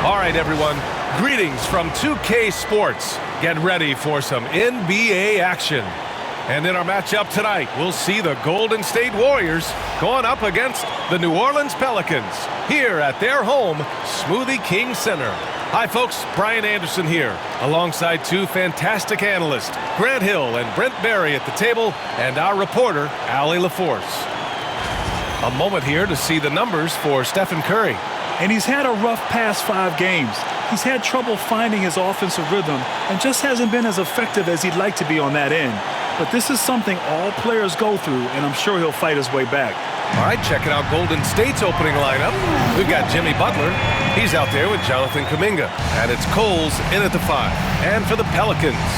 All right, everyone. Greetings from 2K Sports. Get ready for some NBA action. And in our matchup tonight, we'll see the Golden State Warriors going up against the New Orleans Pelicans here at their home, Smoothie King Center. Hi, folks. Brian Anderson here, alongside two fantastic analysts, Grant Hill and Brent Barry at the table, and our reporter, Allie LaForce. A moment here to see the numbers for Stephen Curry. And he's had a rough past 5 games. He's had trouble finding his offensive rhythm and just hasn't been as effective as he'd like to be on that end. But this is something all players go through, and I'm sure he'll fight his way back. All right, checking out Golden State's opening lineup. We've got Jimmy Butler. He's out there with Jonathan Kuminga. And it's Coles in at the 5. And for the Pelicans,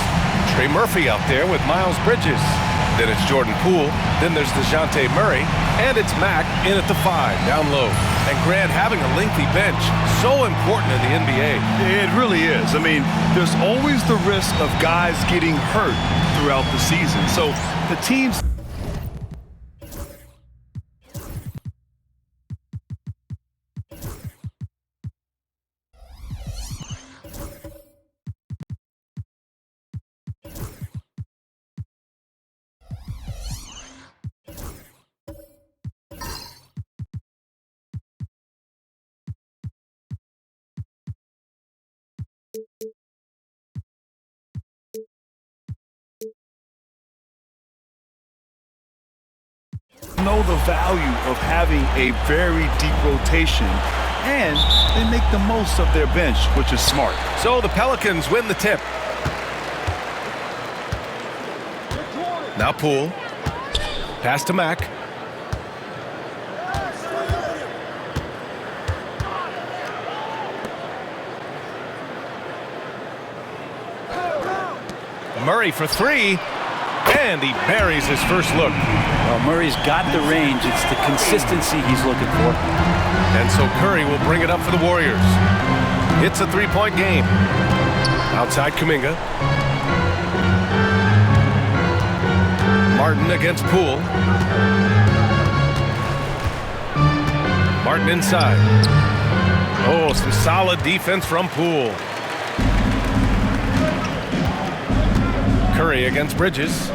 Trey Murphy out there with Miles Bridges. Then it's Jordan Poole. Then there's DeJounte Murray. And it's Mack in at the 5, down low. And Grant, having a lengthy bench, so important in the NBA. It really is. I mean, there's always the risk of guys getting hurt throughout the season. So the teams... know the value of having a very deep rotation, and they make the most of their bench, which is smart. So the Pelicans win the tip. Now Poole. Pass to Mack. Murray for 3. And he buries his first look. Well, Murray's got the range. It's the consistency he's looking for. And so Curry will bring it up for the Warriors. It's a 3-point game. Outside Kuminga. Martin against Poole. Martin inside. Oh, some solid defense from Poole. Curry against Bridges.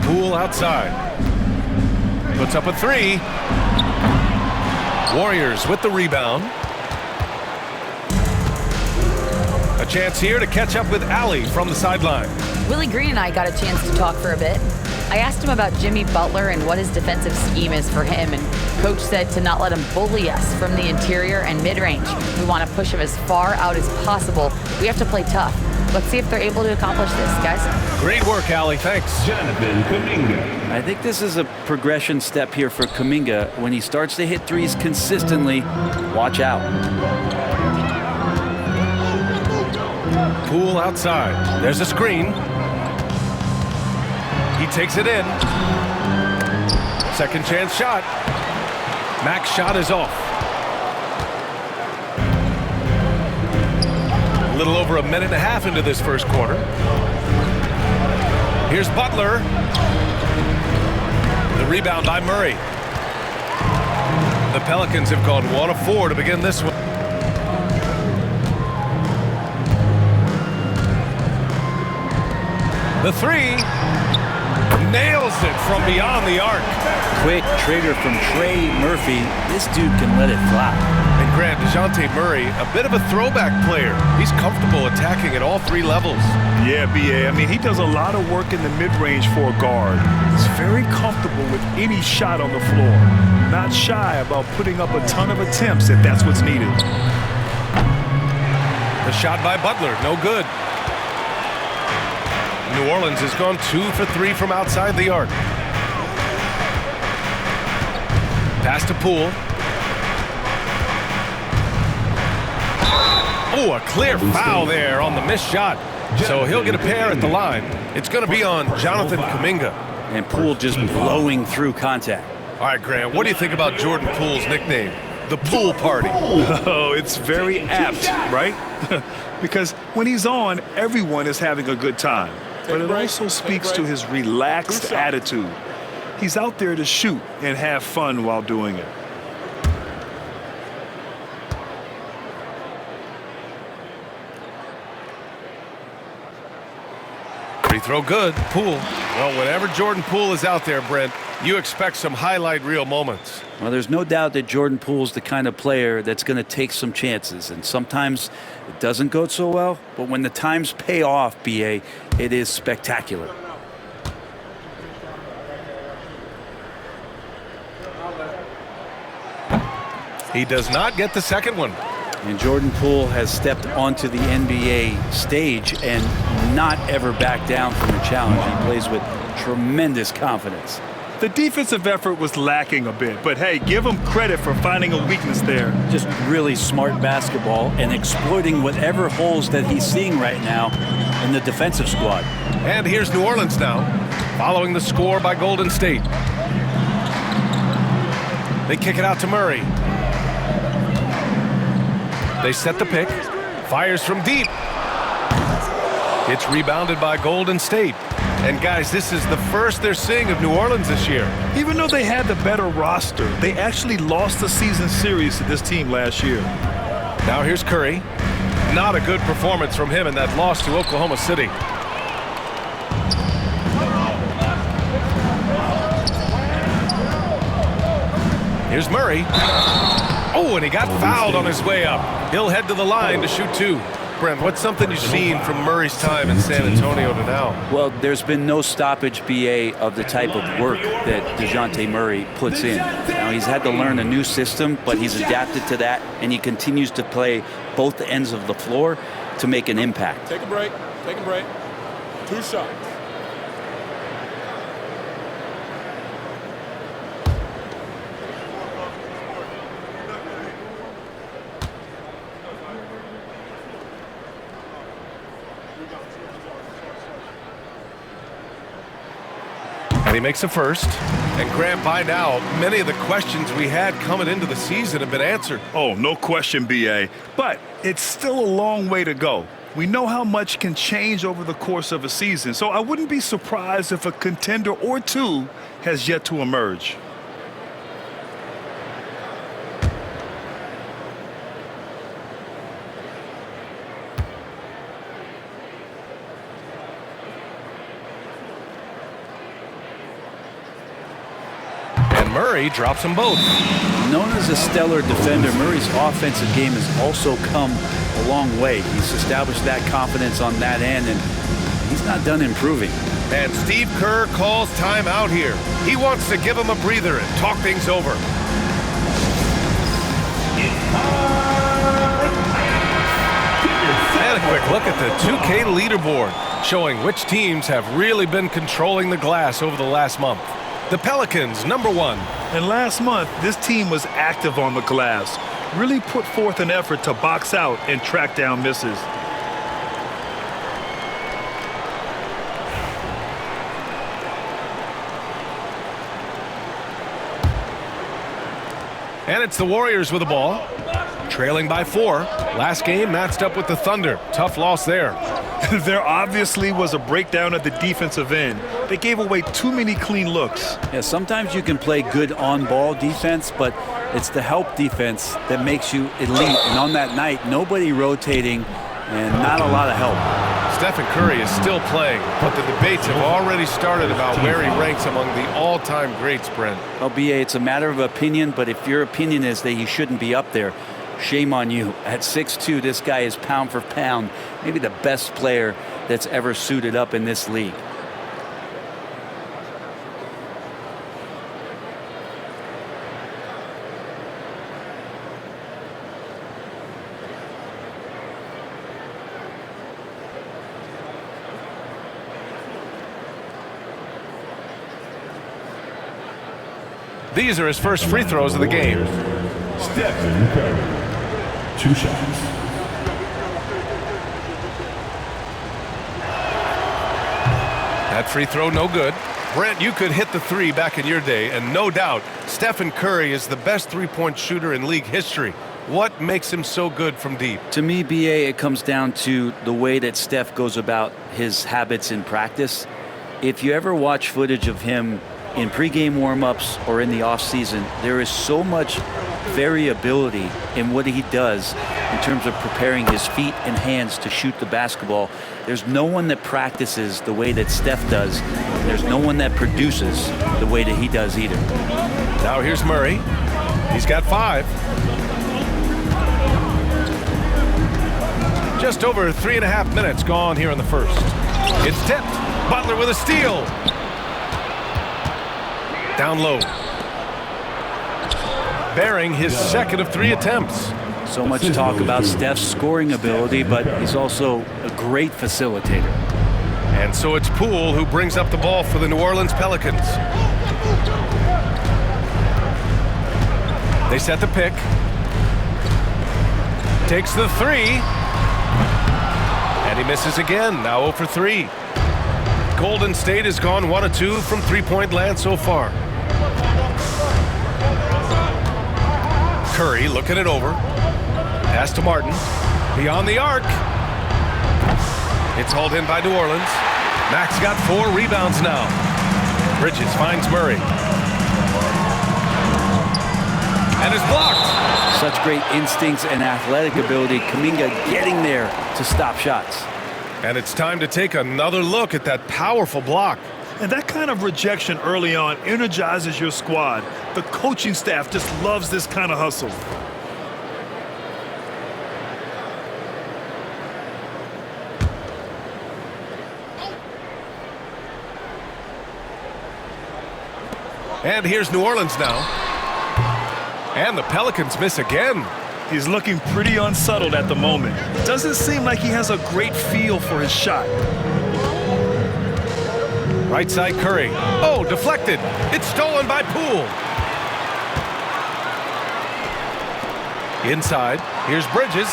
Poole outside. Puts up a 3. Warriors with the rebound. A chance here to catch up with Allie from the sideline. Willie Green and I got a chance to talk for a bit. I asked him about Jimmy Butler and what his defensive scheme is for him, and Coach said to not let him bully us from the interior and mid-range. We want to push him as far out as possible. We have to play tough. Let's see if they're able to accomplish this, guys. Great work, Allie. Thanks. Jonathan Kuminga. I think this is a progression step here for Kuminga. When he starts to hit threes consistently, watch out. Poole outside. There's a screen. He takes it in. Second chance shot. Mack's shot is off. A little over a minute and a half into this first quarter. Here's Butler. The rebound by Murray. The Pelicans have gone 1 of 4 to begin this one. The 3. Nails it from beyond the arc. Quick trigger from Trey Murphy. This dude can let it fly. And Grant, DeJounte Murray, a bit of a throwback player. He's comfortable attacking at all 3 levels. Yeah, B.A. I mean, he does a lot of work in the mid-range for a guard. He's very comfortable with any shot on the floor. Not shy about putting up a ton of attempts if that's what's needed. The shot by Butler, no good. New Orleans has gone 2 for 3 from outside the arc. Pass to Poole. Oh, a clear foul there on the missed shot. So he'll get a pair at the line. It's going to be on Jonathan Kuminga. And Poole just blowing through contact. All right, Grant, what do you think about Jordan Poole's nickname? The Pool Party. Oh, it's very apt, right? Because when he's on, everyone is having a good time. But it also speaks to his relaxed attitude. He's out there to shoot and have fun while doing it. Free throw good. Poole. Well, whenever Jordan Poole is out there, Brent, you expect some highlight reel moments. Well, there's no doubt that Jordan Poole's the kind of player that's going to take some chances. And sometimes it doesn't go so well. But when the times pay off, B.A., it is spectacular. He does not get the second one. And Jordan Poole has stepped onto the NBA stage and not ever backed down from the challenge. He plays with tremendous confidence. The defensive effort was lacking a bit, but hey, give him credit for finding a weakness there. Just really smart basketball and exploiting whatever holes that he's seeing right now in the defensive squad. And here's New Orleans now, following the score by Golden State. They kick it out to Murray. They set the pick. Fires from deep. It's rebounded by Golden State. And guys, this is the first they're seeing of New Orleans this year. Even though they had the better roster, they actually lost the season series to this team last year. Now here's Curry. Not a good performance from him in that loss to Oklahoma City. Here's Murray. Oh, and he got fouled on his way up. He'll head to the line to shoot two. Brent, what's something you've seen from Murray's time in San Antonio to now? Well, there's been no stoppage, B.A., of the type of work that DeJounte Murray puts in. Now, he's had to learn a new system, but he's adapted to that, and he continues to play both ends of the floor to make an impact. Take a break. Take a break. 2 shots. And he makes a first. And Grant, by now, many of the questions we had coming into the season have been answered. Oh, no question, B.A. But it's still a long way to go. We know how much can change over the course of a season, so I wouldn't be surprised if a contender or two has yet to emerge. Murray drops them both. Known as a stellar defender, Murray's offensive game has also come a long way. He's established that confidence on that end, and he's not done improving. And Steve Kerr calls timeout here. He wants to give him a breather and talk things over. And a quick look at the 2K leaderboard, showing which teams have really been controlling the glass over the last month. The Pelicans, #1. And last month, this team was active on the glass, really put forth an effort to box out and track down misses. And it's the Warriors with the ball, trailing by 4. Last game matched up with the Thunder. Tough loss there. There obviously was a breakdown at the defensive end. They gave away too many clean looks. Yeah, sometimes you can play good on-ball defense, but it's the help defense that makes you elite. And on that night, nobody rotating and not a lot of help. Stephen Curry is still playing, but the debates have already started about where he ranks among the all-time greats, Brent. Well, B.A., it's a matter of opinion, but if your opinion is that he shouldn't be up there, shame on you. At 6'2", this guy is pound for pound, maybe the best player that's ever suited up in this league. These are his first free throws of the game. Stephen Curry. 2 shots. That free throw no good. Brent, you could hit the 3 back in your day, and no doubt Stephen Curry is the best three-point shooter in league history. What makes him so good from deep? To me, B.A., it comes down to the way that Steph goes about his habits in practice. If you ever watch footage of him in pregame warm-ups or in the offseason, there is so much variability in what he does in terms of preparing his feet and hands to shoot the basketball. There's no one that practices the way that Steph does. There's no one that produces the way that he does either. Now here's Murray. He's got 5. Just over 3.5 minutes gone here in the first. It's tipped. Butler with a steal. Down low. Bearing his second of 3 attempts. So much talk about Steph's scoring ability, but he's also a great facilitator. And so it's Poole who brings up the ball for the New Orleans Pelicans. They set the pick. Takes the 3. And he misses again, now 0 for 3. Golden State has gone 1 of 2 from three-point land so far. Curry looking it over. Pass to Martin. Beyond the arc. It's hauled in by New Orleans. Max got 4 rebounds now. Bridges finds Murray. And is blocked. Such great instincts and athletic ability. Kuminga getting there to stop shots. And it's time to take another look at that powerful block. And that kind of rejection early on energizes your squad. The coaching staff just loves this kind of hustle. And here's New Orleans now. And the Pelicans miss again. He's looking pretty unsettled at the moment. Doesn't seem like he has a great feel for his shot. Right side Curry. Oh, deflected. It's stolen by Poole. Inside, here's Bridges.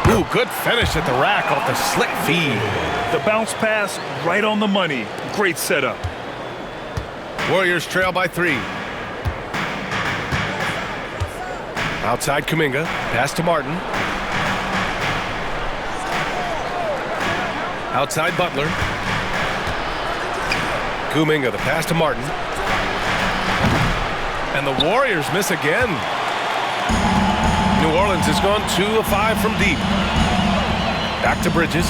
Ooh, good finish at the rack off the slick feed. The bounce pass right on the money. Great setup. Warriors trail by 3. Outside Kuminga. Pass to Martin. Outside Butler. Kuminga, the pass to Martin. And the Warriors miss again. New Orleans has gone 2 of 5 from deep. Back to Bridges.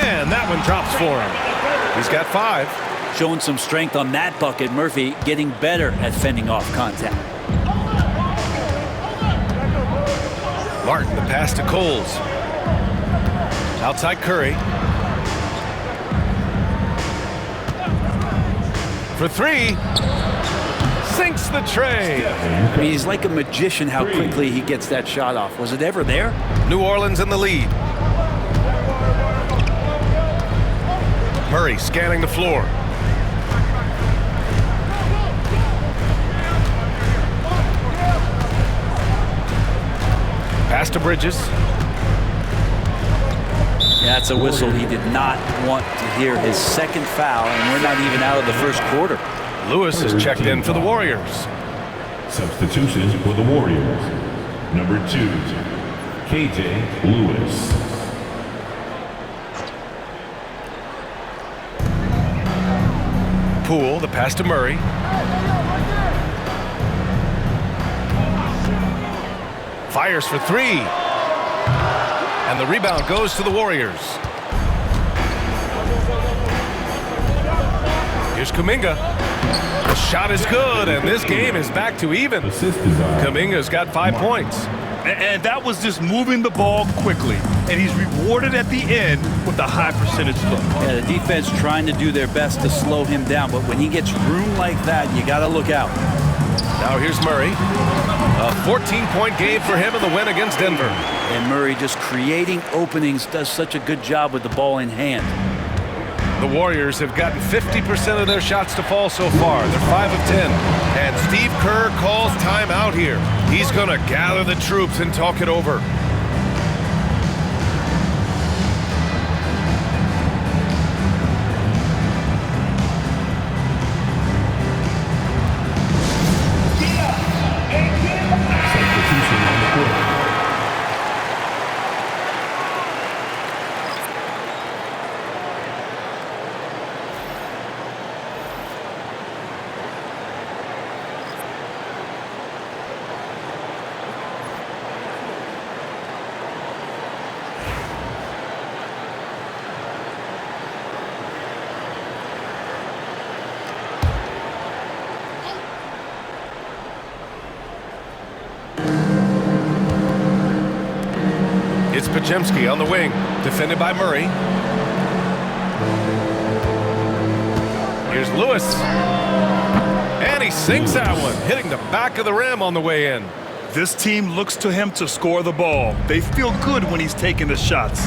And that one drops for him. He's got 5. Showing some strength on that bucket. Murphy getting better at fending off contact. Martin, the pass to Coles. Outside Curry. For 3. Sinks the tray. I mean, he's like a magician how quickly he gets that shot off. Was it ever there? New Orleans in the lead. Murray scanning the floor. Pass to Bridges. Yeah, that's a whistle. He did not want to hear his second foul, and we're not even out of the first quarter. Lewis is checked in for the Warriors. Substitutions for the Warriors. Number 2, KJ Lewis. Poole, the pass to Murray. Fires for 3. And the rebound goes to the Warriors. Here's Kuminga. The shot is good, and this game is back to even. Kuminga's got 5 points. And that was just moving the ball quickly. And he's rewarded at the end with a high percentage look. Yeah, the defense trying to do their best to slow him down, but when he gets room like that, you got to look out. Now here's Murray. A 14-point game for him in the win against Denver. And Murray just creating openings, does such a good job with the ball in hand. The Warriors have gotten 50% of their shots to fall so far. They're 5 of 10. And Steve Kerr calls timeout here. He's going to gather the troops and talk it over. Podziemski on the wing, defended by Murray. Here's Lewis. And he sinks that one, hitting the back of the rim on the way in. This team looks to him to score the ball. They feel good when he's taking the shots.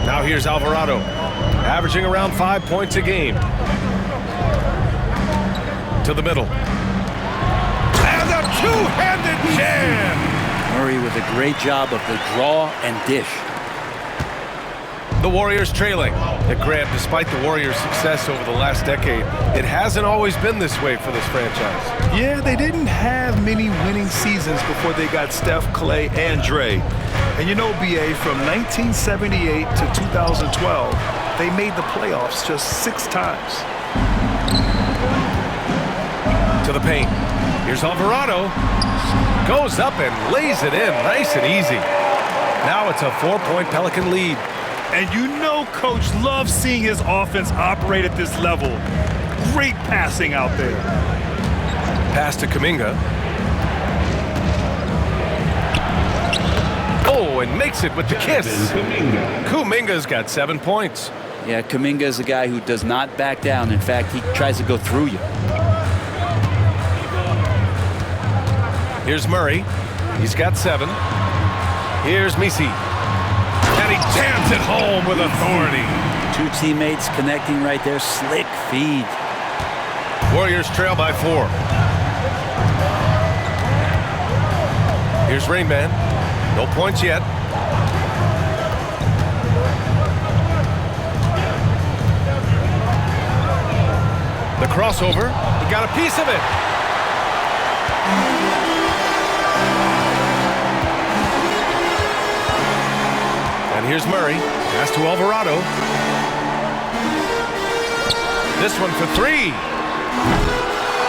Now here's Alvarado, averaging around 5 points a game. To the middle. And a two-handed jam! Murray with a great job of the draw and dish. The Warriors trailing. Grant, despite the Warriors' success over the last decade, it hasn't always been this way for this franchise. Yeah, they didn't have many winning seasons before they got Steph, Clay, and Dre. And you know, BA, from 1978 to 2012, they made the playoffs just 6 times. To the paint. Here's Alvarado. Goes up and lays it in nice and easy. Now it's a 4-point Pelican lead. And you know Coach loves seeing his offense operate at this level. Great passing out there. Pass to Kuminga. Oh, and makes it with the kiss. Kuminga's got 7 points. Yeah, Kuminga is a guy who does not back down. In fact, he tries to go through you. Here's Murray. He's got 7. Here's Misi. And he jams it home with authority. 2 teammates connecting right there. Slick feed. Warriors trail by 4. Here's Rain Man. No points yet. The crossover. He got a piece of it. And here's Murray. Pass to Alvarado. This one for 3.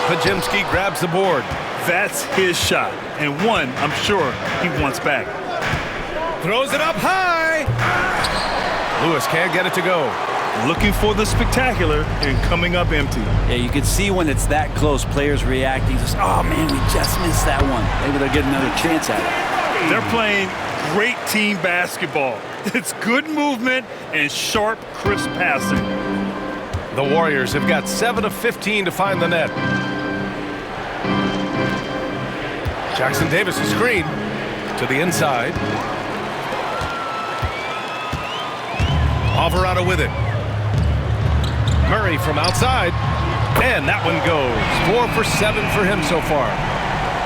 Podziemski grabs the board. That's his shot, and one I'm sure he wants back. Throws it up high. Lewis can't get it to go. Looking for the spectacular and coming up empty. Yeah, you can see when it's that close, players reacting. Just, oh, man, we just missed that one. Maybe they'll get another chance at it. They're playing great team basketball. It's good movement and sharp, crisp passing. The Warriors have got 7 of 15 to find the net. Jackson Davis a screen to the inside. Alvarado with it. Murray from outside. And that one goes. 4 for 7 for him so far.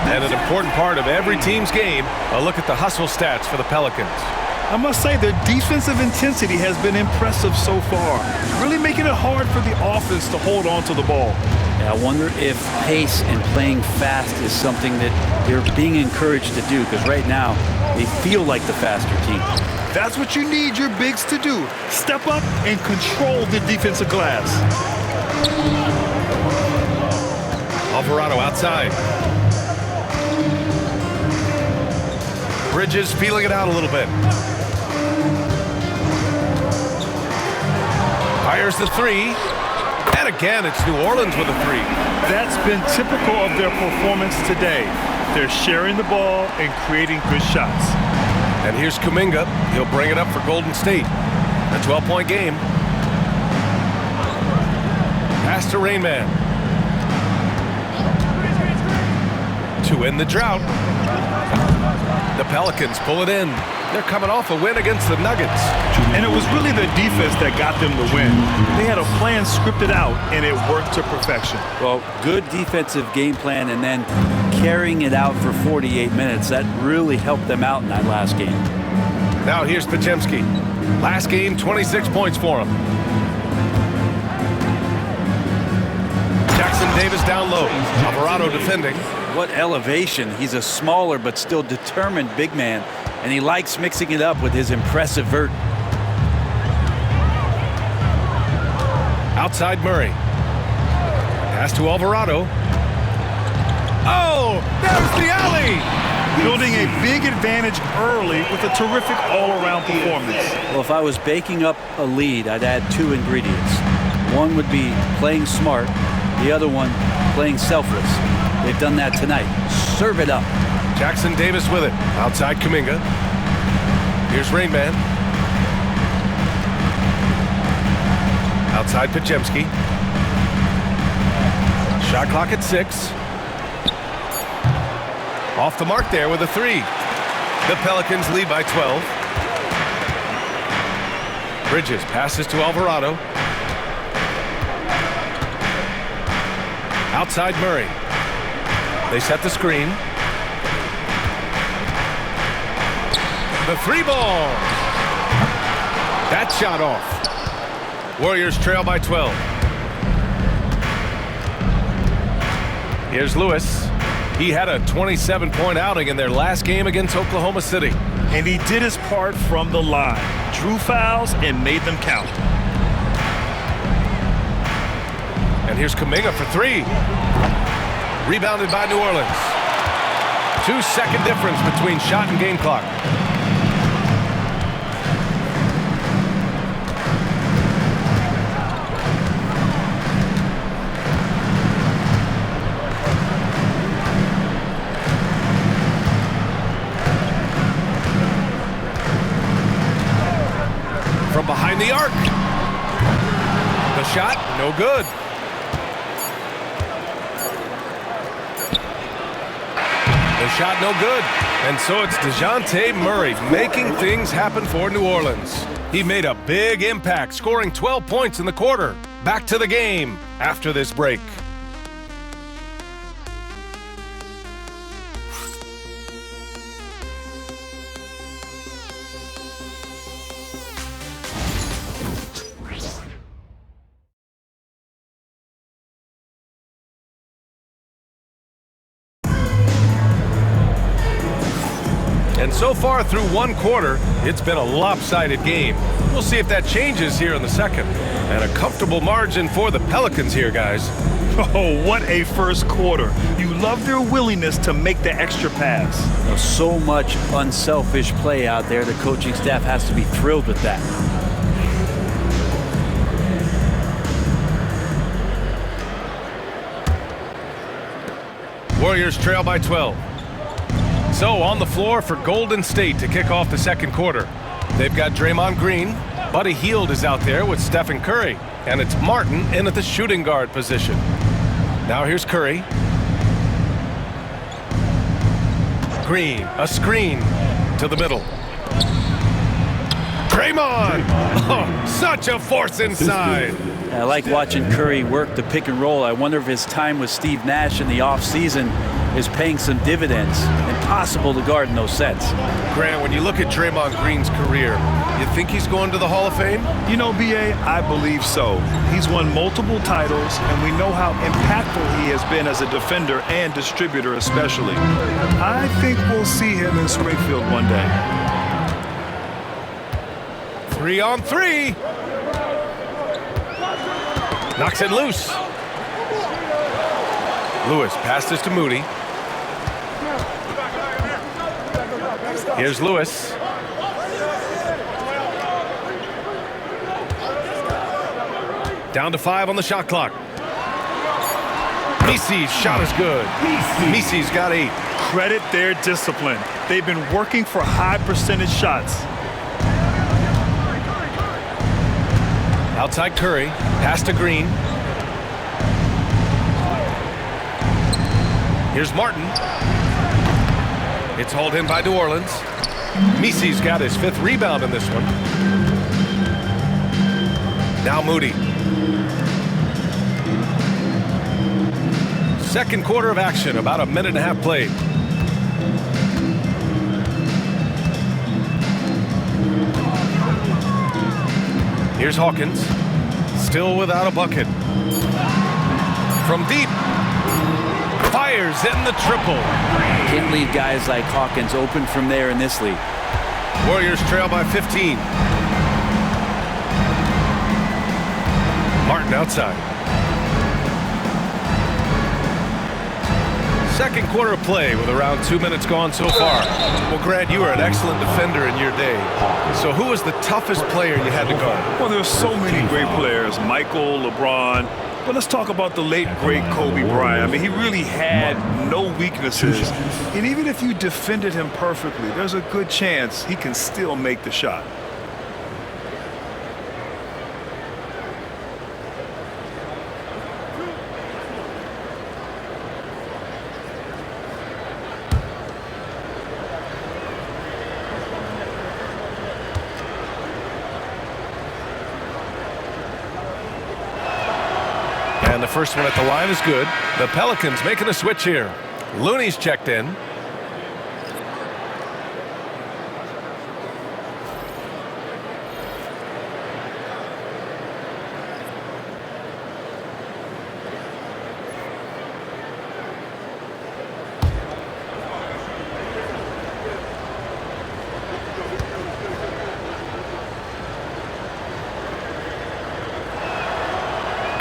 And an important part of every team's game, a look at the hustle stats for the Pelicans. I must say their defensive intensity has been impressive so far, really making it hard for the offense to hold on to the ball. Yeah, I wonder if pace and playing fast is something that they're being encouraged to do, because right now they feel like the faster team. That's what you need your bigs to do. Step up and control the defensive glass. Alvarado outside. Bridges feeling it out a little bit. Fires the 3. And again, it's New Orleans with a 3. That's been typical of their performance today. They're sharing the ball and creating good shots. And here's Kuminga. He'll bring it up for Golden State. A 12-point game. Pass to Rain Man. To end the drought. The Pelicans pull it in. They're coming off a win against the Nuggets. And it was really their defense that got them the win. They had a plan scripted out, and it worked to perfection. Well, good defensive game plan and then carrying it out for 48 minutes. That really helped them out in that last game. Now here's Podziemski. Last game, 26 points for him. Jackson Davis down low. Alvarado defending. What elevation. He's a smaller but still determined big man, and he likes mixing it up with his impressive vert. Outside Murray. Pass to Alvarado. Oh, there's the alley! Building a big advantage early with a terrific all-around performance. Well, if I was baking up a lead, I'd add 2 ingredients. One would be playing smart. The other one, playing selfless. They've done that tonight. Serve it up. Jackson Davis with it. Outside Kuminga. Here's Rain Man. Outside Podziemski. Shot clock at 6. Off the mark there with a 3. The Pelicans lead by 12. Bridges passes to Alvarado. Outside Murray. They set the screen. The 3 ball. That shot off. Warriors trail by 12. Here's Lewis. He had a 27-point outing in their last game against Oklahoma City. And he did his part from the line. Drew fouls and made them count. And here's Kuminga for 3. Rebounded by New Orleans. 2-second difference between shot and game clock. From behind the arc. The shot, no good. The shot, no good. And so it's DeJounte Murray making things happen for New Orleans. He made a big impact, scoring 12 points in the quarter. Back to the game after this break. And so far through one quarter, it's been a lopsided game. We'll see if that changes here in the second. And a comfortable margin for the Pelicans here, guys. Oh, what a first quarter. You love their willingness to make the extra pass. So much unselfish play out there. The coaching staff has to be thrilled with that. Warriors trail by 12. So on the floor for Golden State to kick off the second quarter. They've got Draymond Green. Buddy Hield is out there with Stephen Curry. And it's Martin in at the shooting guard position. Now here's Curry. Green, a screen to the middle. Draymond! Oh, such a force inside. I like watching Curry work the pick and roll. I wonder if his time with Steve Nash in the offseason is paying some dividends. Impossible to guard in those sets. Grant, when you look at Draymond Green's career, you think he's going to the Hall of Fame? You know, B.A., I believe so. He's won multiple titles, and we know how impactful he has been as a defender and distributor especially. I think we'll see him in Springfield one day. 3-on-3. Knocks it loose. Lewis passes to Moody. Here's Lewis. Down to 5 on the shot clock. Misi's shot is good. Misi's got 8. Credit their discipline. They've been working for high percentage shots. Outside Curry. Pass to Green. Here's Martin. It's hauled in by New Orleans. Misi's got his 5th rebound in this one. Now Moody. Second quarter of action, about a minute and a half played. Here's Hawkins. Still without a bucket. From deep. Fires in the triple. Can't leave guys like Hawkins open from there in this league. Warriors trail by 15. Martin outside. Second quarter of play with around 2 minutes gone so far. Well, Grant, you were an excellent defender in your day. So who was the toughest player you had to guard? Well, there's so many great players. Michael, LeBron. But let's talk about the late, great Kobe Bryant. I mean, he really had no weaknesses. And even if you defended him perfectly, there's a good chance he can still make the shot. And the first one at the line is good. The Pelicans making a switch here. Looney's checked in.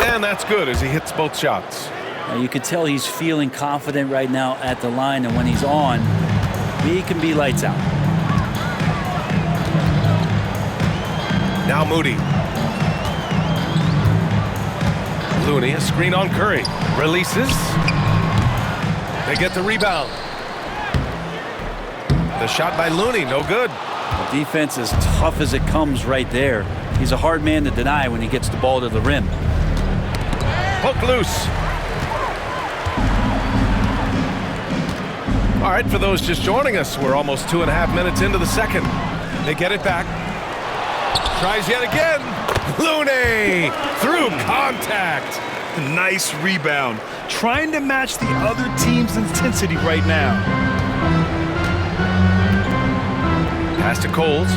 And that's good as he hits both shots. Now you can tell he's feeling confident right now at the line, and when he's on, he can be lights out. Now Moody. Looney, a screen on Curry. Releases. They get the rebound. The shot by Looney, no good. The defense is tough as it comes right there. He's a hard man to deny when he gets the ball to the rim. Poke loose. All right, for those just joining us, we're almost 2.5 minutes into the second. They get it back. Tries yet again. Looney through contact. Nice rebound. Trying to match the other team's intensity right now. Pass to Coles.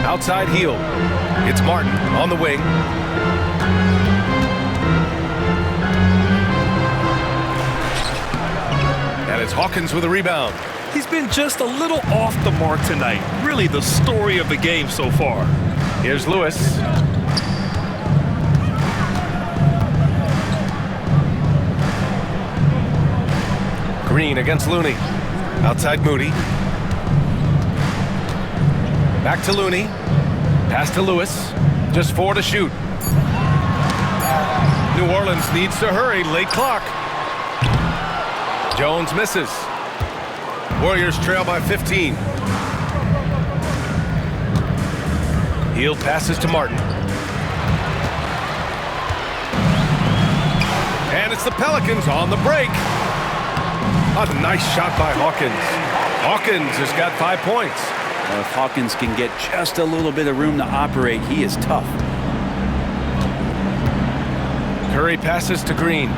Outside heel. It's Martin on the wing. And it's Hawkins with a rebound. He's been just a little off the mark tonight. Really the story of the game so far. Here's Lewis. Green against Looney. Outside Moody. Back to Looney. Pass to Lewis. Just 4 to shoot. New Orleans needs to hurry. Late clock. Jones misses. Warriors trail by 15. Hield passes to Martin. And it's the Pelicans on the break. A nice shot by Hawkins. Hawkins has got 5 points. If Hawkins can get just a little bit of room to operate, he is tough. Curry passes to Green.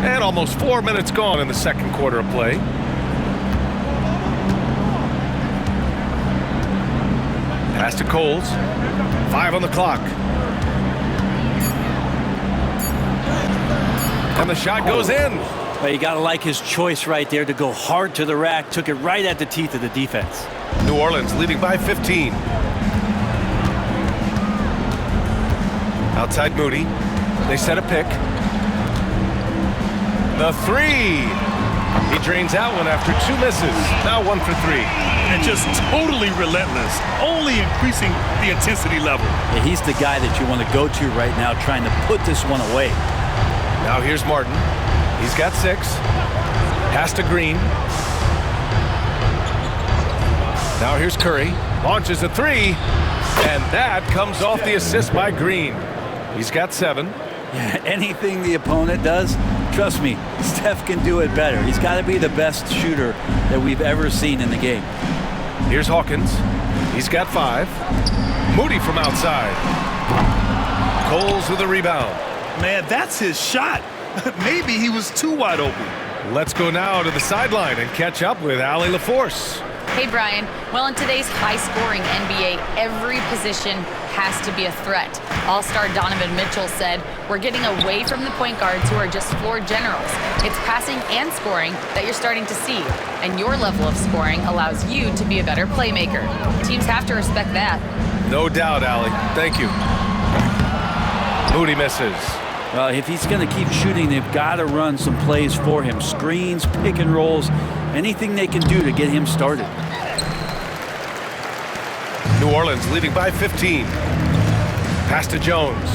And almost 4 minutes gone in the second quarter of play. Pass to Coles. 5 on the clock. And the shot goes in. Well, you got to like his choice right there to go hard to the rack. Took it right at the teeth of the defense. New Orleans leading by 15. Outside Moody. They set a pick. The 3. He drains out one after 2 misses. Now 1 for 3. And just totally relentless, only increasing the intensity level. Yeah, he's the guy that you want to go to right now, trying to put this one away. Now here's Martin. He's got 6. Pass to Green. Now here's Curry. Launches a 3. And that comes off the assist by Green. He's got 7. Yeah, anything the opponent does, trust me, Steph can do it better. He's got to be the best shooter that we've ever seen in the game. Here's Hawkins. He's got 5. Moody from outside. Coles with a rebound. Man, that's his shot. Maybe he was too wide open. Let's go now to the sideline and catch up with Allie LaForce. Hey, Brian. Well, in today's high-scoring NBA, every position has to be a threat. All-star Donovan Mitchell said, "We're getting away from the point guards who are just floor generals. It's passing and scoring that you're starting to see, and your level of scoring allows you to be a better playmaker. Teams have to respect that." No doubt, Allie. Thank you. Moody misses. Well, if he's going to keep shooting, they've got to run some plays for him. Screens, pick and rolls, anything they can do to get him started. New Orleans leading by 15. Pass to Jones.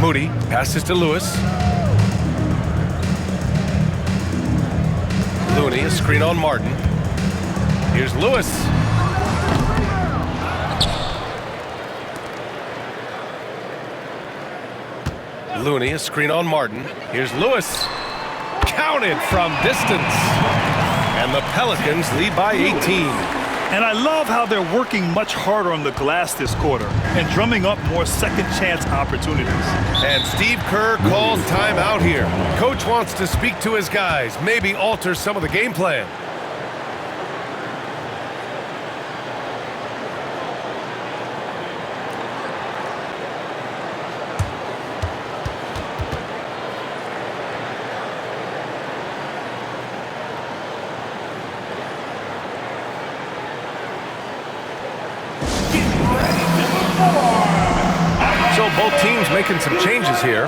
Moody passes to Lewis. Looney, a screen on Martin. Here's Lewis. Looney, a screen on Martin. Here's Lewis. Counted from distance. And the Pelicans lead by 18. And I love how they're working much harder on the glass this quarter and drumming up more second chance opportunities. And Steve Kerr calls timeout here. Coach wants to speak to his guys, maybe alter some of the game plan. So both teams making some changes here.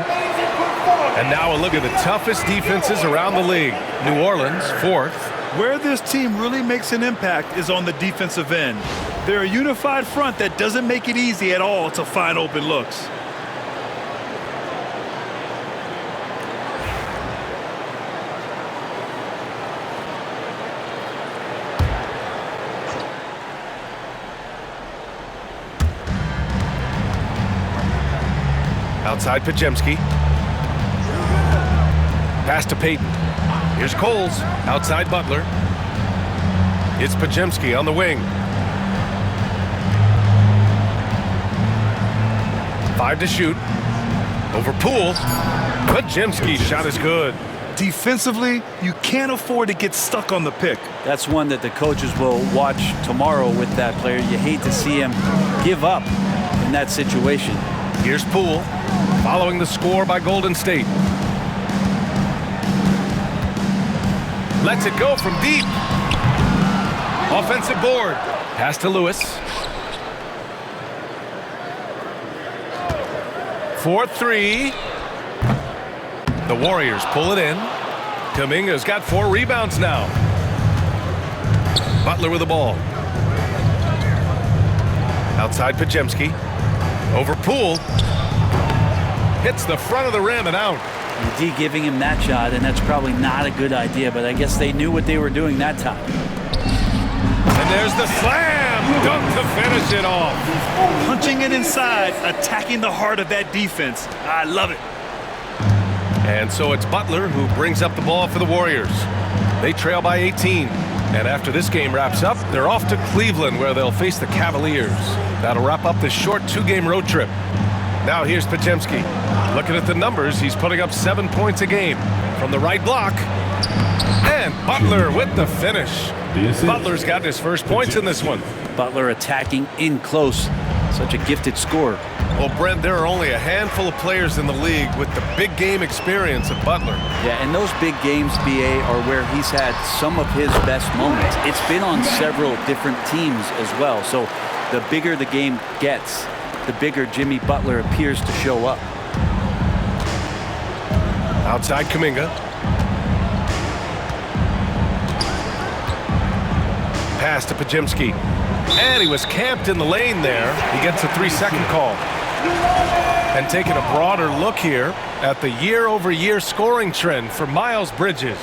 And now a look at the toughest defenses around the league. New Orleans, 4th. Where this team really makes an impact is on the defensive end. They're a unified front that doesn't make it easy at all to find open looks. Outside Pajemski. Pass to Payton. Here's Coles. Outside Butler. It's Pajemski on the wing. 5 to shoot. Over Poole. Pajemski's shot is good. Defensively, you can't afford to get stuck on the pick. That's one that the coaches will watch tomorrow with that player. You hate to see him give up in that situation. Here's Poole, following the score by Golden State. Lets it go from deep. Offensive board. Pass to Lewis. 4-3. The Warriors pull it in. Kuminga's got 4 rebounds now. Butler with the ball. Outside Pajemski. Over Poole. Hits the front of the rim and out. D giving him that shot, and that's probably not a good idea, but I guess they knew what they were doing that time. And there's the slam dunk to finish it off. Punching it inside, attacking the heart of that defense. I love it. And so it's Butler who brings up the ball for the Warriors. They trail by 18. And after this game wraps up, they're off to Cleveland where they'll face the Cavaliers. That'll wrap up this short 2-game road trip. Now here's Pajemski. Looking at the numbers, he's putting up 7 points a game from the right block. And Butler with the finish. Butler's got his first points in this one. Butler attacking in close. Such a gifted scorer. Well, Brent, there are only a handful of players in the league with the big game experience of Butler. Yeah, and those big games, BA, are where he's had some of his best moments. It's been on several different teams as well. So the bigger the game gets, the bigger Jimmy Butler appears to show up. Outside Kuminga. Pass to Pajemski. And he was camped in the lane there. He gets a 3-second call. And taking a broader look here at the year-over-year scoring trend for Miles Bridges.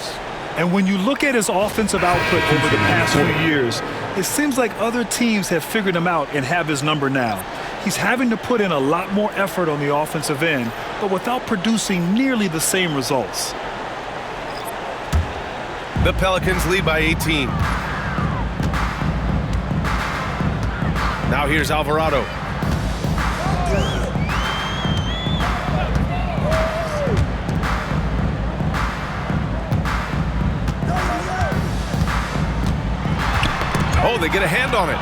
And when you look at his offensive output over the past few years, it seems like other teams have figured him out and have his number now. He's having to put in a lot more effort on the offensive end, but without producing nearly the same results. The Pelicans lead by 18. Now here's Alvarado. Oh, they get a hand on it.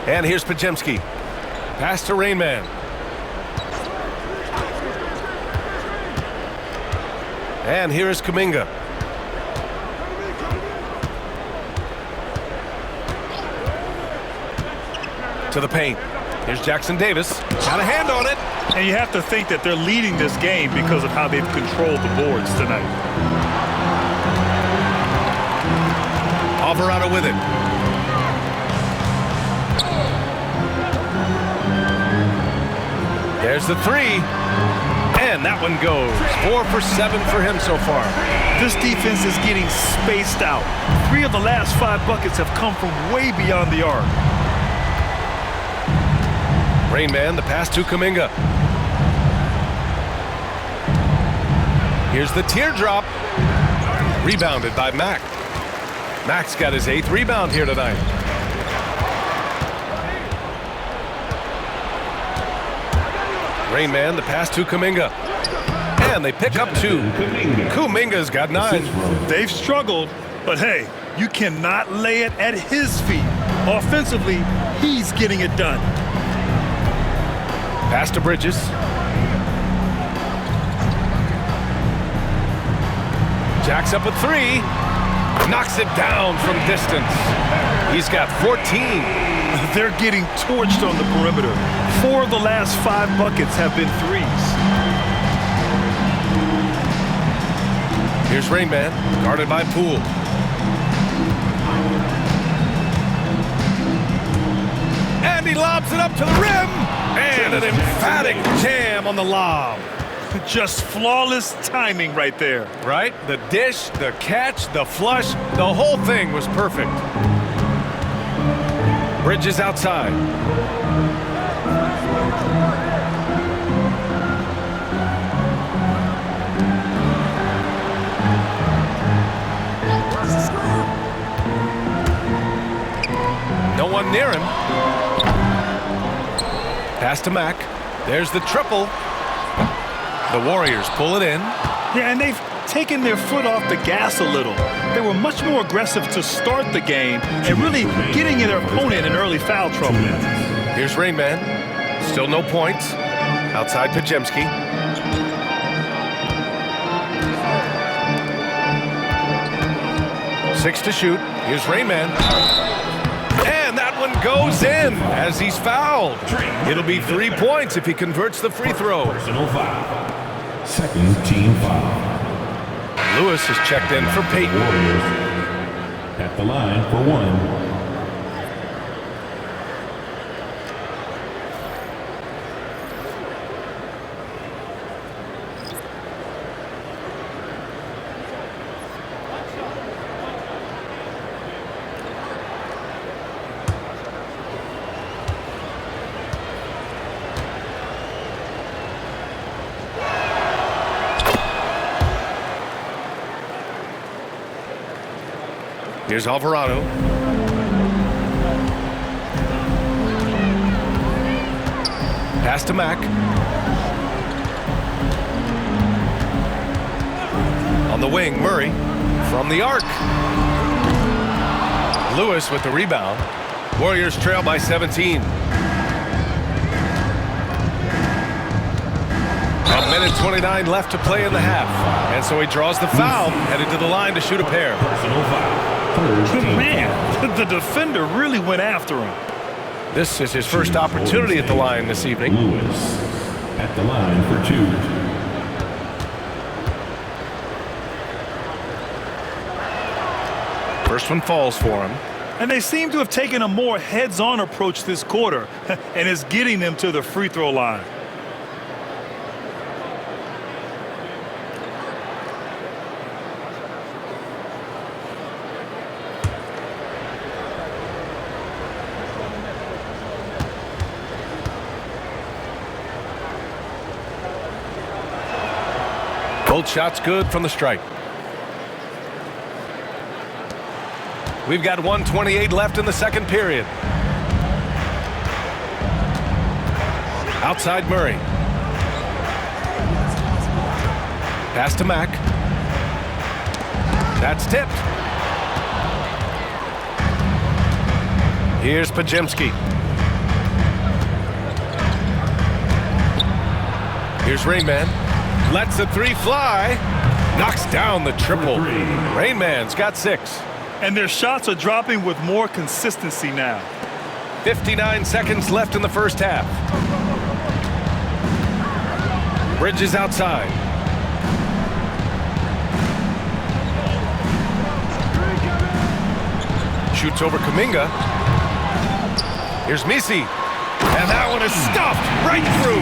And here's Pajemski. Pass to Rain Man. And here is Kuminga. To the paint. Here's Jackson Davis. Got a hand on it. And you have to think that they're leading this game because of how they've controlled the boards tonight. Alvarado with it. There's the three. And that one goes. 4 for 7 for him so far. This defense is getting spaced out. 3 of the last 5 buckets have come from way beyond the arc. Rain Man, the pass to Kuminga. Here's the teardrop. Rebounded by Mack. Mack's got his 8th rebound here tonight. Rain Man, the pass to Kuminga. And they pick up 2. Kuminga's got 9. They've struggled, but hey, you cannot lay it at his feet. Offensively, he's getting it done. Pass to Bridges. Jacks up a 3. Knocks it down from distance. He's got 14. They're getting torched on the perimeter. 4 of the last 5 buckets have been 3s. Here's Rain Man, guarded by Poole. And he lobs it up to the rim. And an emphatic jam on the lob. Just flawless timing right there. Right? The dish, the catch, the flush, the whole thing was perfect. Bridges outside. No one near him. Pass to Mack. There's the triple. The Warriors pull it in. Yeah, and they've taken their foot off the gas a little. They were much more aggressive to start the game and really getting their opponent in early foul trouble. Here's Rain Man. Still no points. Outside Pajemski. Six to shoot. Here's Rain Man. And that one goes in as he's fouled. It'll be 3 points if he converts the free throw. Personal foul. Second team foul. Lewis is checked in for Peyton. Warriors at the line for 1. Here's Alvarado. Pass to Mack. On the wing, Murray from the arc. Lewis with the rebound. Warriors trail by 17. A minute 29 left to play in the half. And so he draws the foul, headed to the line to shoot a pair. Personal foul. Man, the defender really went after him. This is his first opportunity at the line this evening. Lewis at the line for 2. First one falls for him. And they seem to have taken a more heads-on approach this quarter, and is getting them to the free throw line. Both shots good from the stripe. We've got 1:28 left in the second period. Outside Murray. Pass to Mack. That's tipped. Here's Pajemski. Here's Rain Man. Lets the 3 fly. Knocks down the triple. Rain Man's got 6. And their shots are dropping with more consistency now. 59 seconds left in the first half. Bridges outside. Shoots over Kuminga. Here's Misi. And that one is stuffed right through.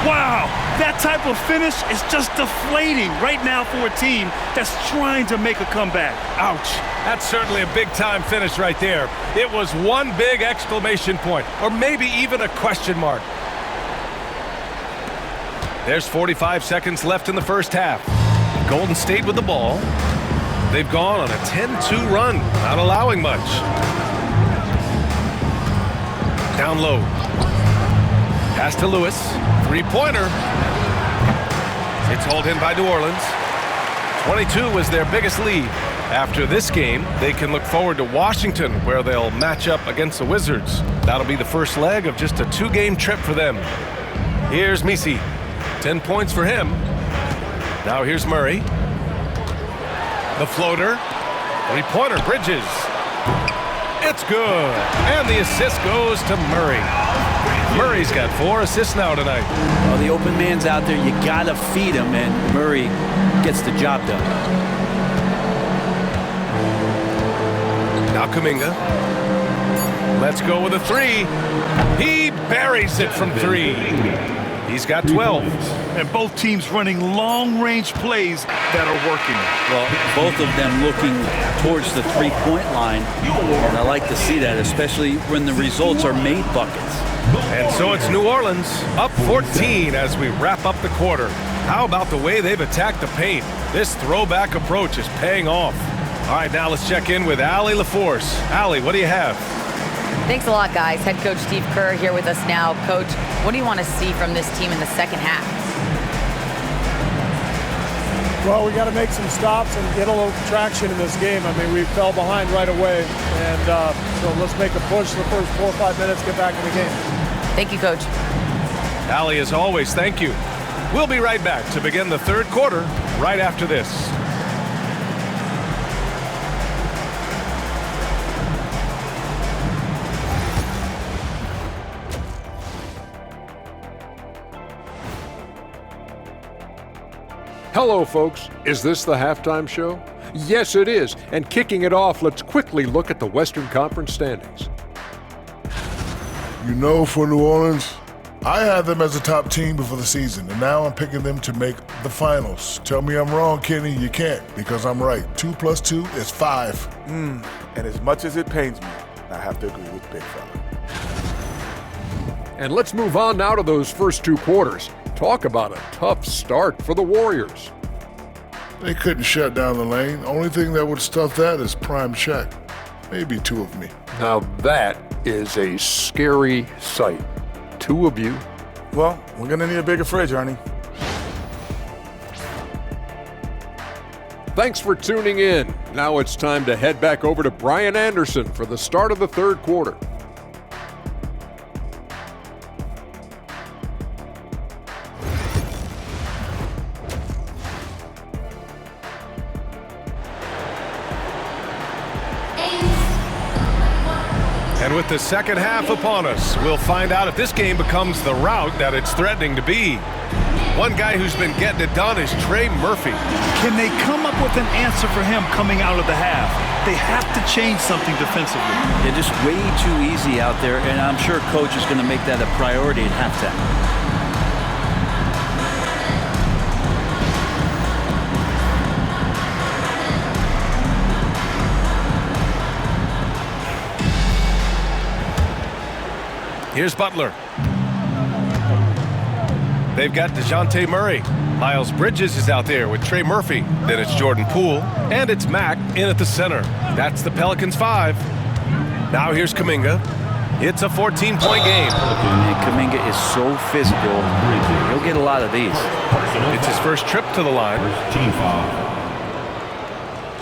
Wow, that type of finish is just deflating right now for a team that's trying to make a comeback. Ouch. That's certainly a big-time finish right there. It was one big exclamation point, or maybe even a question mark. There's 45 seconds left in the first half. Golden State with the ball. They've gone on a 10-2 run, not allowing much. Down low. Pass to Lewis. Three-pointer. It's hauled in by New Orleans. 22 was their biggest lead. After this game, they can look forward to Washington, where they'll match up against the Wizards. That'll be the first leg of just a 2-game trip for them. Here's Misi. 10 points for him. Now here's Murray. The floater. Three-pointer, Bridges. It's good. And the assist goes to Murray. Murray's got 4 assists now tonight. Well, the open man's out there. You got to feed him, and Murray gets the job done. Now Kuminga. Let's go with a 3. He buries it from 3. He's got 12. And both teams running long-range plays that are working. Well, both of them looking towards the three-point line, and I like to see that, especially when the results are made buckets. And so it's New Orleans up 14 as we wrap up the quarter. How about the way they've attacked the paint? This throwback approach is paying off. All right, now let's check in with Allie LaForce. Allie, what do you have? Thanks a lot, guys. Head coach Steve Kerr here with us now. Coach, what do you want to see from this team in the second half? Well, we got to make some stops and get a little traction in this game. I mean, we fell behind right away, and so let's make a push the first 4 or 5 minutes, get back in the game. Thank you, Coach. Allie, as always, thank you. We'll be right back to begin the third quarter right after this. Hello, folks. Is this the halftime show? Yes, it is. And kicking it off, let's quickly look at the Western Conference standings. You know, for New Orleans, I had them as a top team before the season, and now I'm picking them to make the finals. Tell me I'm wrong, Kenny. You can't, because I'm right. 2 + 2 is 5. And as much as it pains me, I have to agree with Big Fella. And let's move on now to those first 2 quarters. Talk about a tough start for the Warriors. They couldn't shut down the lane. Only thing that would stuff that is prime check. Maybe 2 of me. Now that is a scary sight. 2 of you. Well, we're going to need a bigger fridge, Ernie. Thanks for tuning in. Now it's time to head back over to Brian Anderson for the start of the third quarter. And with the second half upon us, we'll find out if this game becomes the rout that it's threatening to be. One guy who's been getting it done is Trey Murphy. Can they come up with an answer for him coming out of the half? They have to change something defensively. They're just way too easy out there, and I'm sure Coach is going to make that a priority at halftime. Here's Butler. They've got DeJounte Murray. Miles Bridges is out there with Trey Murphy. Then it's Jordan Poole, and it's Mack in at the center. That's the Pelicans 5. Now here's Kuminga. It's a 14-point game. And Kuminga is so physical. He'll get a lot of these. It's his first trip to the line. Team foul.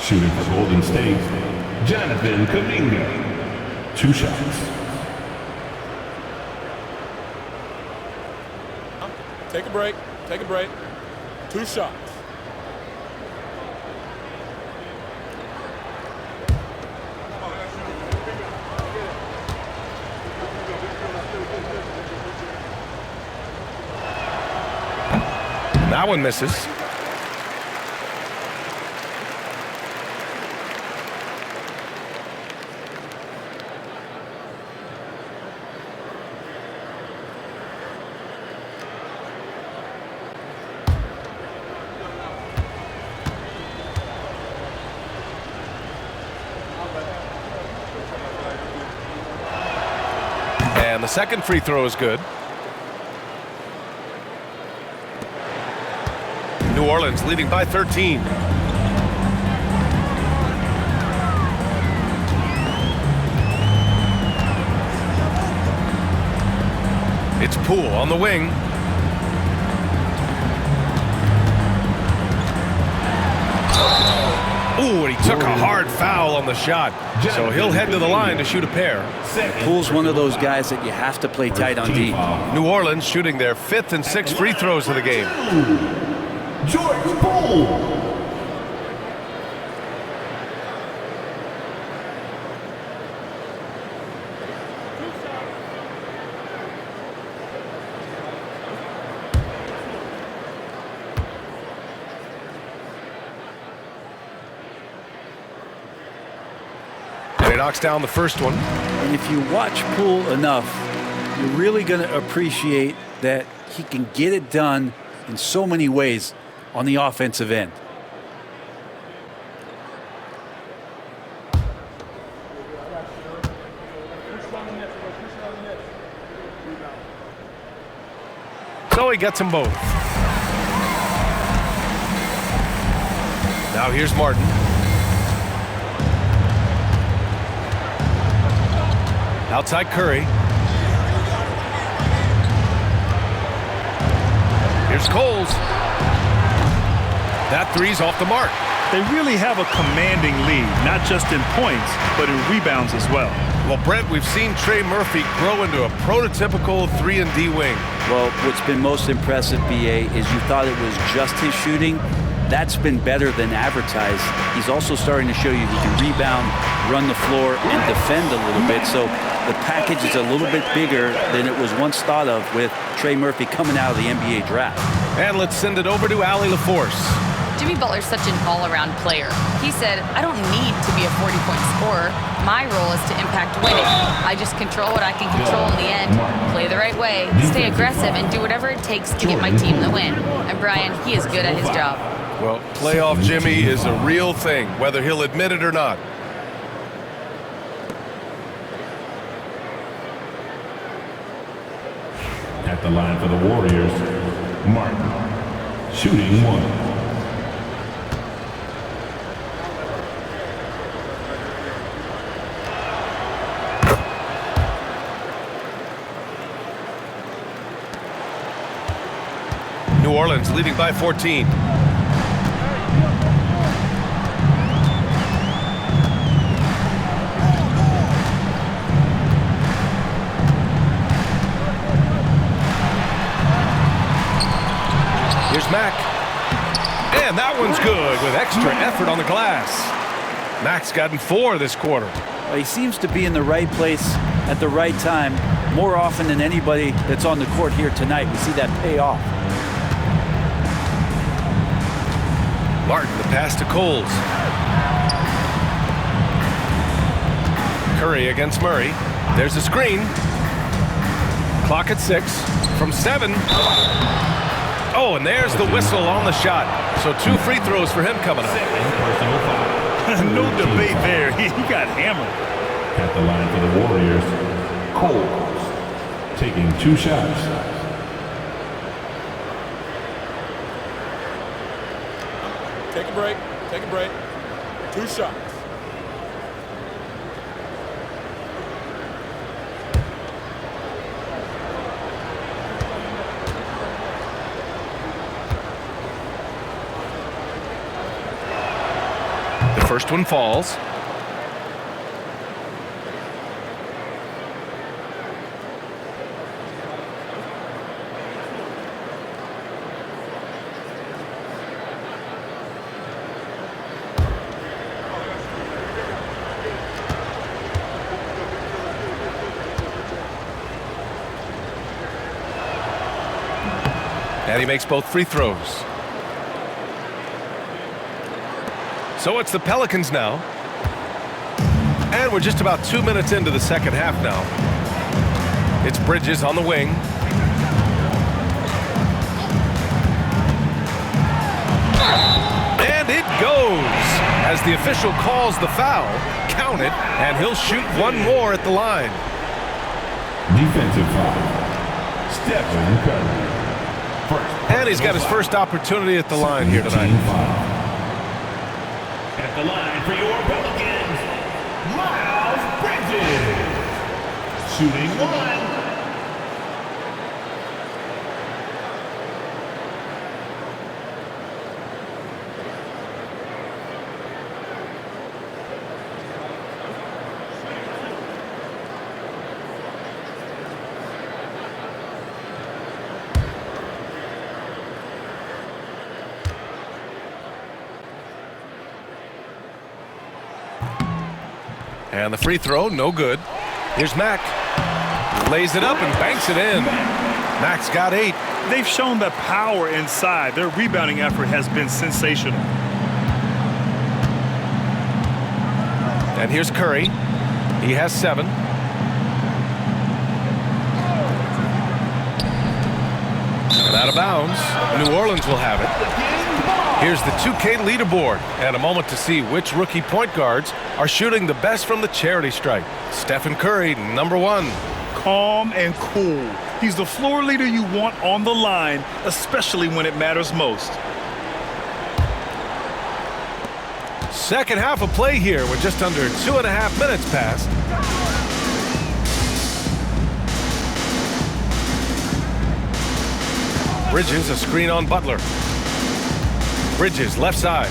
Shooting for Golden State, Jonathan Kuminga. 2 shots. Take a break. Take a break. 2 shots. That one misses. second free throw is good. New Orleans leading by 13. It's Poole on the wing. Ooh, and he took a hard foul on the shot. So he'll head to the line to shoot a pair. Poole's one of those guys that you have to play tight on D. New Orleans shooting their 5th and 6th free throws of the game. George Poole. He knocks down the first one. And if you watch Poole enough, you're really going to appreciate that he can get it done in so many ways on the offensive end. So he gets them both. Now here's Martin. Outside Curry. Here's Coles. That three's off the mark. They really have a commanding lead, not just in points, but in rebounds as well. Well, Brent, we've seen Trey Murphy grow into a prototypical 3-and-D wing. Well, what's been most impressive, BA, is you thought it was just his shooting. That's been better than advertised. He's also starting to show you he can rebound, run the floor, and defend a little bit. So the package is a little bit bigger than it was once thought of with Trey Murphy coming out of the NBA draft. And let's send it over to Allie LaForce. Jimmy Butler's such an all-around player. He said, I don't need to be a 40-point scorer. My role is to impact winning. I just control what I can control in the end, play the right way, stay aggressive, and do whatever it takes to get my team the win. And Brian, he is good at his job. Well, playoff Jimmy is a real thing, whether he'll admit it or not. At the line for the Warriors, Martin. Shooting 1. New Orleans leading by 14. Here's Mack. And that one's good with extra effort on the glass. Mack's gotten 4 this quarter. Well, he seems to be in the right place at the right time more often than anybody that's on the court here tonight. We see that pay off. Martin, the pass to Coles. Curry against Murray. There's a screen. Clock at 6. From 7. Oh, and there's the whistle on the shot. So 2 free throws for him coming up. No debate there. He got hammered. At the line for the Warriors, Coles. Taking 2 shots. Take a break. Take a break. 2 shots. The first one falls. And he makes both free throws. So it's the Pelicans now. And we're just about 2 minutes into the second half now. It's Bridges on the wing. And it goes as the official calls the foul. Count it, and he'll shoot 1 more at the line. Defensive foul. Stephen Curry. And he's got his first opportunity at the line here tonight. At the line for your Pelicans, Miles Bridges. Shooting one. And the free throw, no good. Here's Mack. Lays it up and banks it in. Mack's got 8. They've shown the power inside. Their rebounding effort has been sensational. And here's Curry. He has 7. And out of bounds. New Orleans will have it. Here's the 2K leaderboard, and a moment to see which rookie point guards are shooting the best from the charity stripe. Stephen Curry, number 1. Calm and cool. He's the floor leader you want on the line, especially when it matters most. Second half of play here with just under 2.5 minutes passed. Bridges, a screen on Butler. Bridges, left side.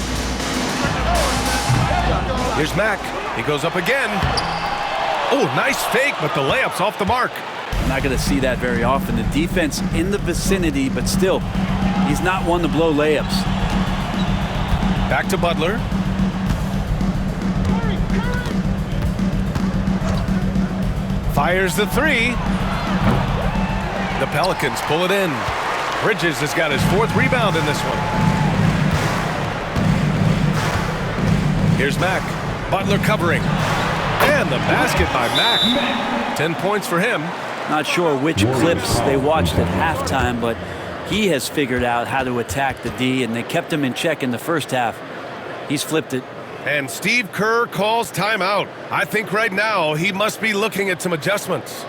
Here's Mack. He goes up again. Oh, nice fake, but the layup's off the mark. Not going to see that very often. The defense in the vicinity, but still, he's not one to blow layups. Back to Butler. Fires the 3. The Pelicans pull it in. Bridges has got his 4th rebound in this one. Here's Mack. Butler covering. And the basket by Mack. 10 points for him. Not sure which clips they watched at halftime, but he has figured out how to attack the D, and they kept him in check in the first half. He's flipped it. And Steve Kerr calls timeout. I think right now he must be looking at some adjustments.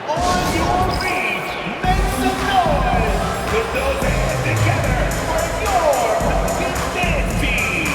On your feet, make some noise. Put those hands together for your Pelicans dance team.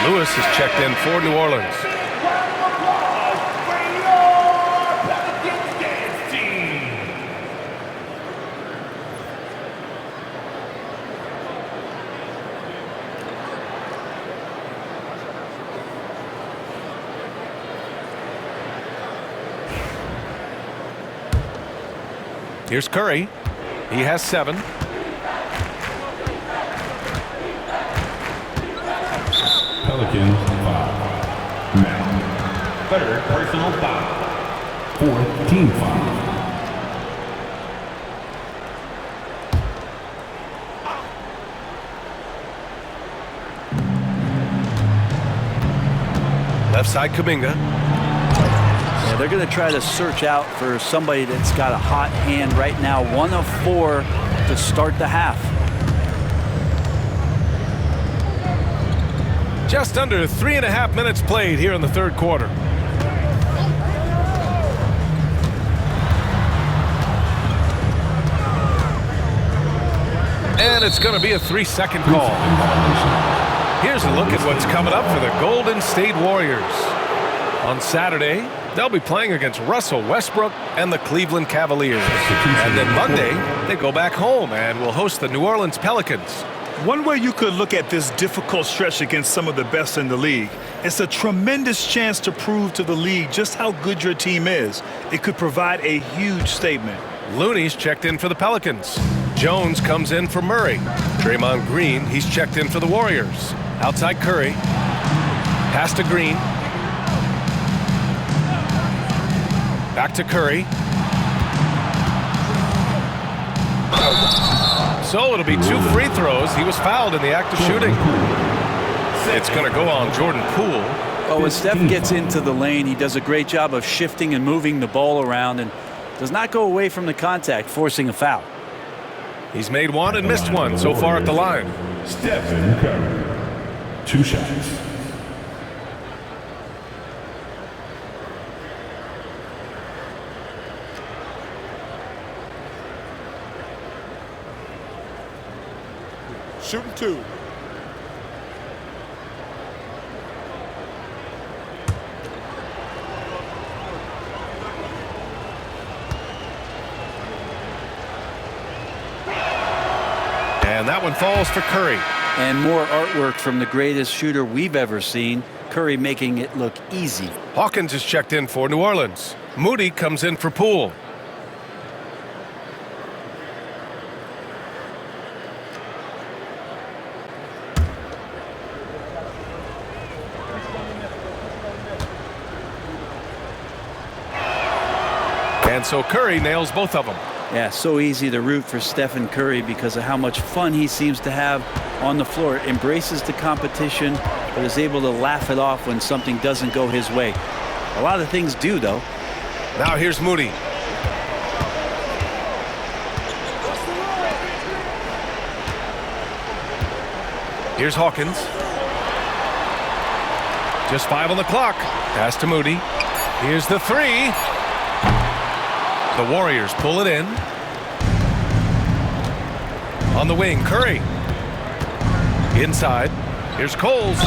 Lewis is checked in for New Orleans. Here's Curry. He has 7. Pelicans foul. Mack. 3rd personal foul. 4th team foul. Left side Kuminga. Yeah, they're going to try to search out for somebody that's got a hot hand right now. 1 of 4 to start the half. Just under 3.5 minutes played here in the third quarter. And it's going to be a 3-second call. Here's a look at what's coming up for the Golden State Warriors. On Saturday, they'll be playing against Russell Westbrook and the Cleveland Cavaliers. And then Monday, they go back home and will host the New Orleans Pelicans. One way you could look at this difficult stretch against some of the best in the league, it's a tremendous chance to prove to the league just how good your team is. It could provide a huge statement. Looney's checked in for the Pelicans. Jones comes in for Murray. Draymond Green, he's checked in for the Warriors. Outside Curry. Pass to Green. Back to Curry. So it'll be 2 free throws. He was fouled in the act of shooting. It's going to go on Jordan Poole. Oh, when Steph gets into the lane, he does a great job of shifting and moving the ball around and does not go away from the contact, forcing a foul. He's made one and missed one so far at the line. Stephen Curry. 2 shots. Shooting 2. And that one falls for Curry. And more artwork from the greatest shooter we've ever seen. Curry making it look easy. Hawkins is checked in for New Orleans. Moody comes in for Poole. And so Curry nails both of them. Yeah, so easy to root for Stephen Curry because of how much fun he seems to have on the floor. Embraces the competition, but is able to laugh it off when something doesn't go his way. A lot of things do, though. Now here's Moody. Here's Hawkins. Just 5 on the clock. Pass to Moody. Here's the 3. The Warriors pull it in. On the wing, Curry. Inside. Here's Coles.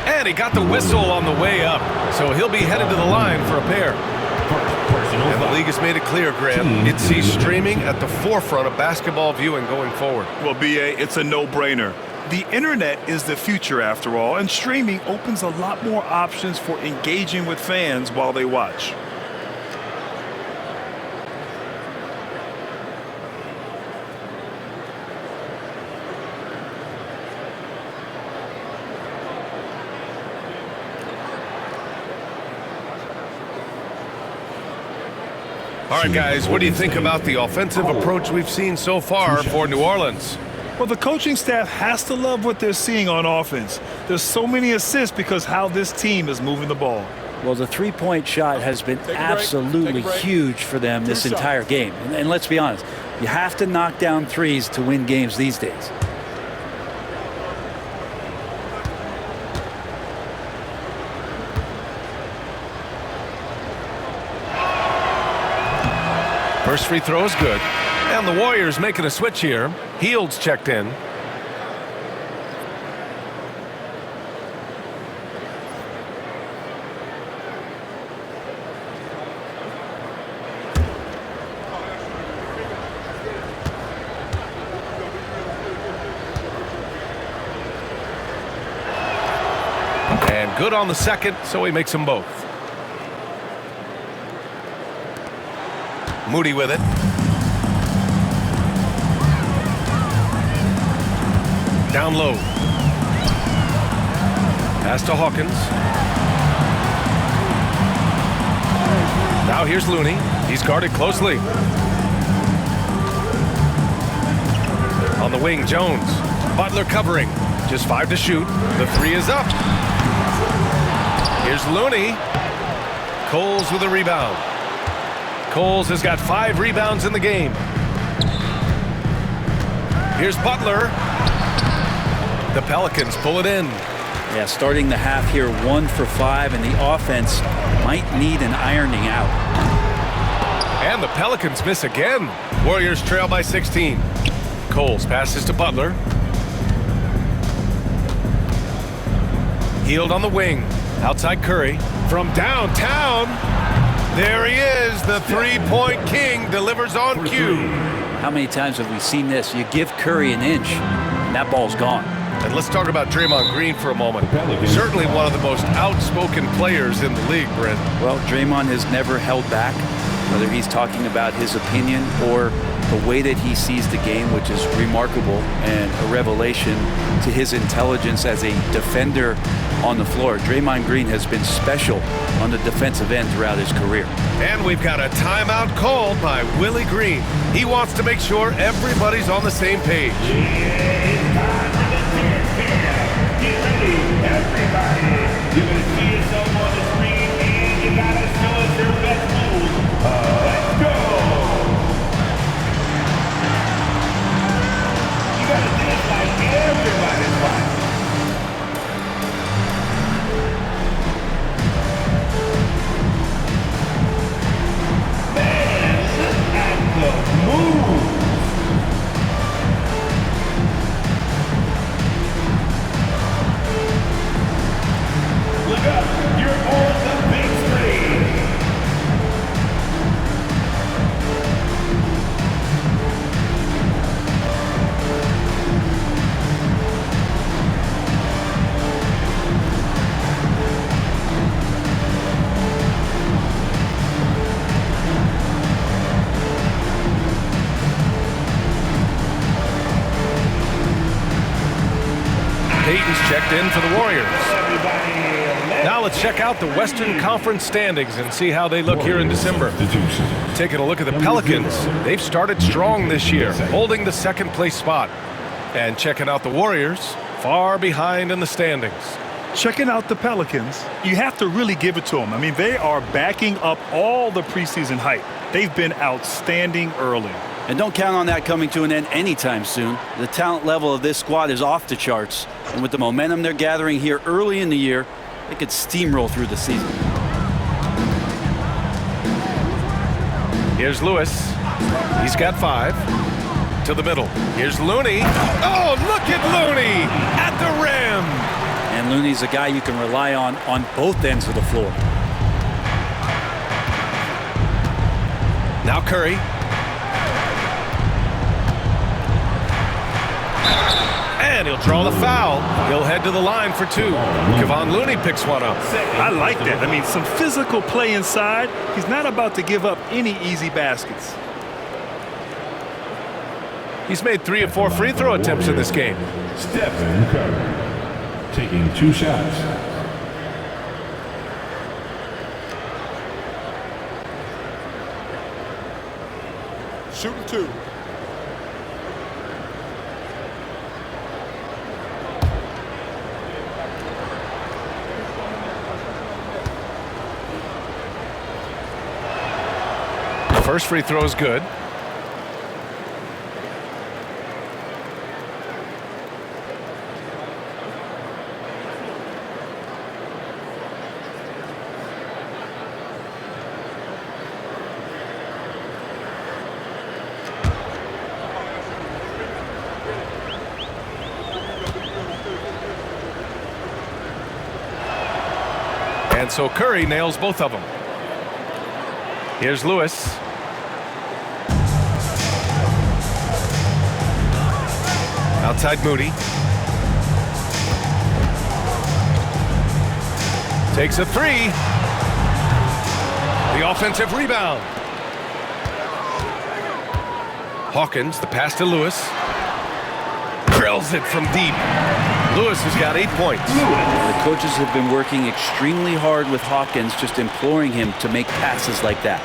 And he got the whistle on the way up. So he'll be headed to the line for a pair. And the league has made it clear, Graham. It sees streaming at the forefront of basketball viewing going forward. Well, B.A., it's a no-brainer. The internet is the future, after all, and streaming opens a lot more options for engaging with fans while they watch. All right, guys, what do you think about the offensive approach we've seen so far for New Orleans? Well, the coaching staff has to love what they're seeing on offense. There's so many assists because how this team is moving the ball. Well, the three-point shot has been absolutely huge for them this entire game. And let's be honest, you have to knock down threes to win games these days. First free throw is good. And the Warriors making a switch here. Hield's checked in. And good on the second, so he makes them both. Moody with it. Down low. Pass to Hawkins. Now here's Looney. He's guarded closely. On the wing, Jones. Butler covering. Just 5 to shoot. The 3 is up. Here's Looney. Coles with a rebound. Coles has got 5 rebounds in the game. Here's Butler. The Pelicans pull it in. Yeah, starting the half here 1 for 5, and the offense might need an ironing out. And the Pelicans miss again. Warriors trail by 16. Coles passes to Butler. Healed on the wing. Outside Curry. From downtown. There he is. The three-point king delivers on cue. How many times have we seen this? You give Curry an inch, and that ball's gone. And let's talk about Draymond Green for a moment. Certainly one of the most outspoken players in the league, Brent. Well, Draymond has never held back, whether he's talking about his opinion or the way that he sees the game, which is remarkable and a revelation to his intelligence as a defender on the floor. Draymond Green has been special on the defensive end throughout his career. And we've got a timeout called by Willie Green. He wants to make sure everybody's on the same page. Get ready, everybody. You're going to see yourself on the screen, and you got to show us your best move. Let's go. You got to dance like everybody's watching. Man, look at the move. Look up, you're on the big screen. Payton's checked in for the Warriors. Now let's check out the Western Conference standings and see how they look here in December. Taking a look at the Pelicans, they've started strong this year, holding the second place spot. And checking out the Warriors, far behind in the standings. Checking out the Pelicans, you have to really give it to them. I mean, they are backing up all the preseason hype. They've been outstanding early. And don't count on that coming to an end anytime soon. The talent level of this squad is off the charts. And with the momentum they're gathering here early in the year, they could steamroll through the season. Here's Lewis. He's got 5. To the middle. Here's Looney. Oh, look at Looney at the rim. And Looney's a guy you can rely on both ends of the floor. Now Curry. And he'll draw the foul. He'll head to the line for 2. Kevon Looney picks one up. I like that. I mean, some physical play inside. He's not about to give up any easy baskets. He's made 3 of 4 free throw attempts in this game. Stephen Curry, taking 2 shots. Shooting 2. The first free throw is good. And so Curry nails both of them. Here's Lewis. Outside Moody. Takes a 3. The offensive rebound. Hawkins, the pass to Lewis. Drills it from deep. Lewis has got 8 points. The coaches have been working extremely hard with Hawkins, just imploring him to make passes like that.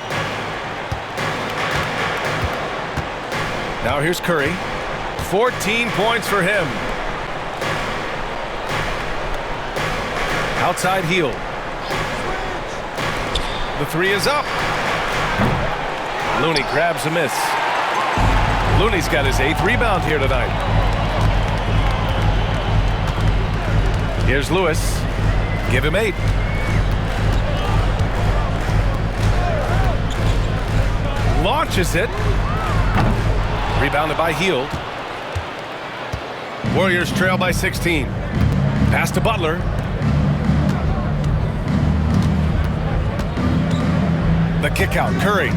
Now here's Curry. 14 points for him. Outside heel. The 3 is up. Looney grabs a miss. Looney's got his 8th rebound here tonight. Here's Lewis. Give him 8. Launches it. Rebounded by Hield. Warriors trail by 16. Pass to Butler. The kick out, Curry.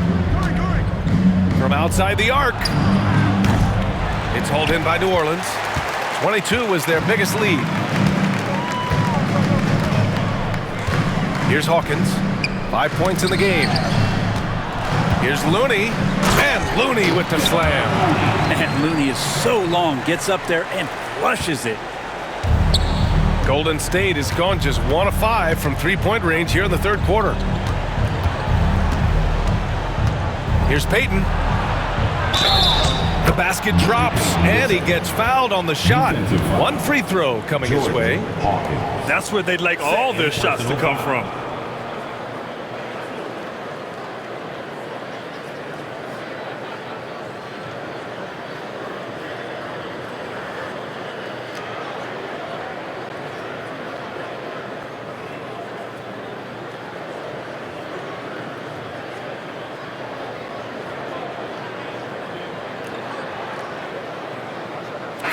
From outside the arc. It's hauled in by New Orleans. 22 was their biggest lead. Here's Hawkins. 5 points in the game. Here's Looney. And Looney with the slam. And Looney is so long, gets up there and flushes it. Golden State has gone just 1 of 5 from three-point range here in the third quarter. Here's Payton. The basket drops, and he gets fouled on the shot. 1 free throw coming his way. That's where they'd like all their shots to come from.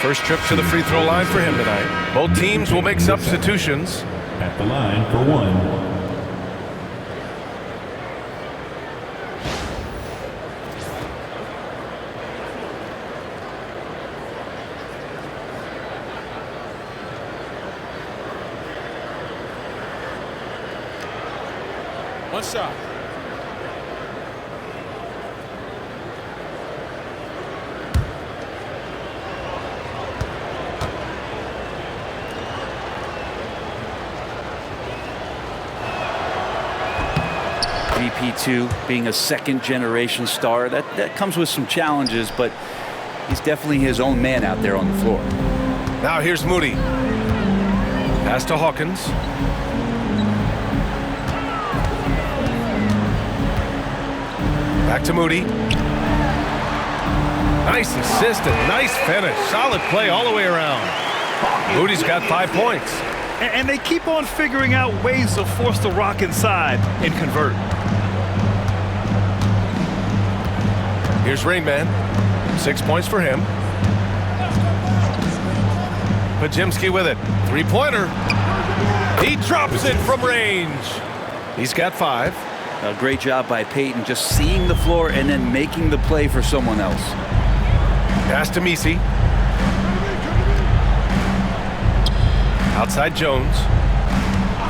First trip to the free throw line for him tonight. Both teams will make substitutions. At the line for 1. One shot. GP2 being a second-generation star, that comes with some challenges, but he's definitely his own man out there on the floor. Now here's Moody. Pass to Hawkins. Back to Moody. Nice assist and nice finish. Solid play all the way around. Moody's got 5 points. And they keep on figuring out ways to force the rock inside and convert. Here's Rain Man. 6 points for him. Pajimski with it. 3-pointer. He drops it from range. He's got 5. A great job by Payton, just seeing the floor and then making the play for someone else. Pass to Misi. Outside Jones.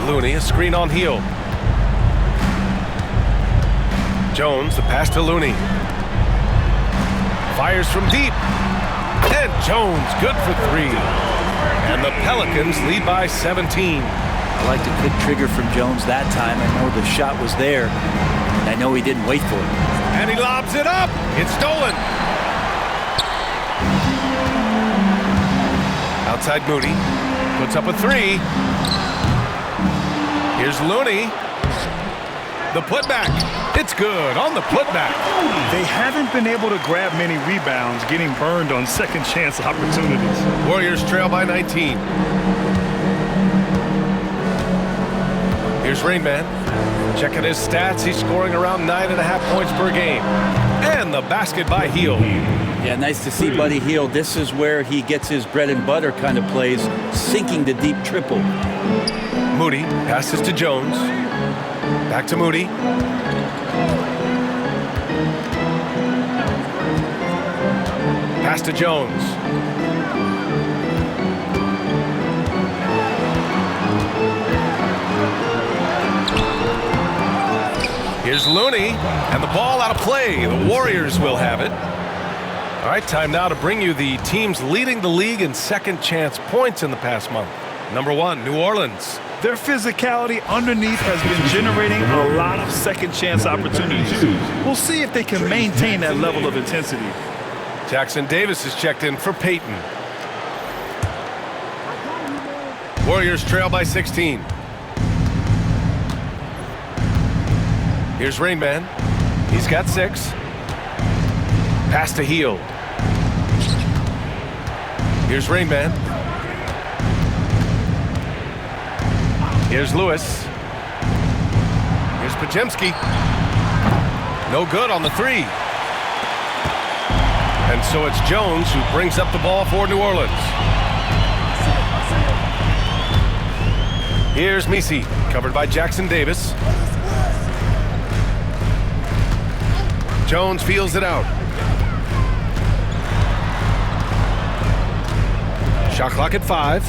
Looney, a screen on Hield. Jones, the pass to Looney. Fires from deep. And Jones, good for 3. And the Pelicans lead by 17. I like the quick trigger from Jones that time. I know the shot was there. I know he didn't wait for it. And he lobs it up. It's stolen. Outside Moody. Puts up a 3. Here's Looney. The putback. It's good on the putback. They haven't been able to grab many rebounds, getting burned on second chance opportunities. Warriors trail by 19. Here's Rain Man. Checking his stats. He's scoring around 9.5 points per game. And the basket by Hield. Yeah, nice to see Buddy Hield. This is where he gets his bread and butter kind of plays, sinking the deep triple. Moody passes to Jones. Back to Moody. Pass to Jones. Here's Looney, and the ball out of play. The Warriors will have it. All right, time now to bring you the teams leading the league in second chance points in the past month. Number 1, New Orleans. Their physicality underneath has been generating a lot of second chance opportunities. We'll see if they can maintain that level of intensity. Jackson Davis is checked in for Payton. Warriors trail by 16. Here's Rain Man. He's got 6. Pass to Hield. Here's Rain Man. Here's Lewis. Here's Pajemski. No good on the three. And so it's Jones who brings up the ball for New Orleans. Here's Messi, covered by Jackson Davis. Jones feels it out. Shot clock at 5.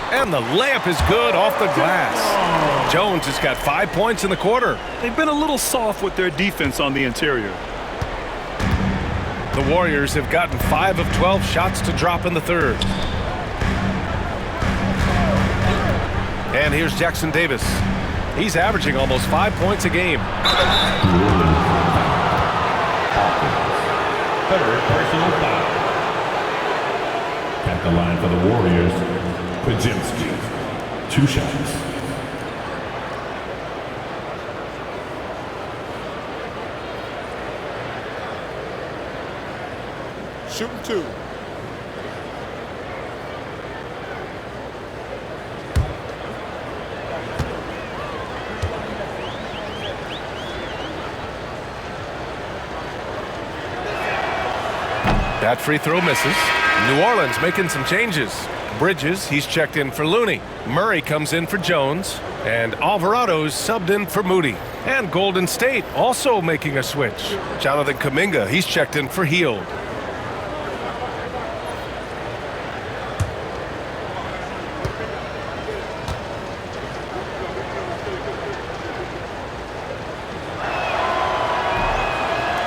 And the layup is good off the glass. Jones has got 5 points in the quarter. They've been a little soft with their defense on the interior. The Warriors have gotten 5 of 12 shots to drop in the third. And here's Jackson Davis. He's averaging almost 5 points a game. Third personal foul. At the line for the Warriors, Pajemski. 2 shots. Shooting 2. That free throw misses. New Orleans making some changes. Bridges, he's checked in for Looney. Murray comes in for Jones. And Alvarado's subbed in for Moody. And Golden State also making a switch. Jonathan Kuminga, he's checked in for Hield.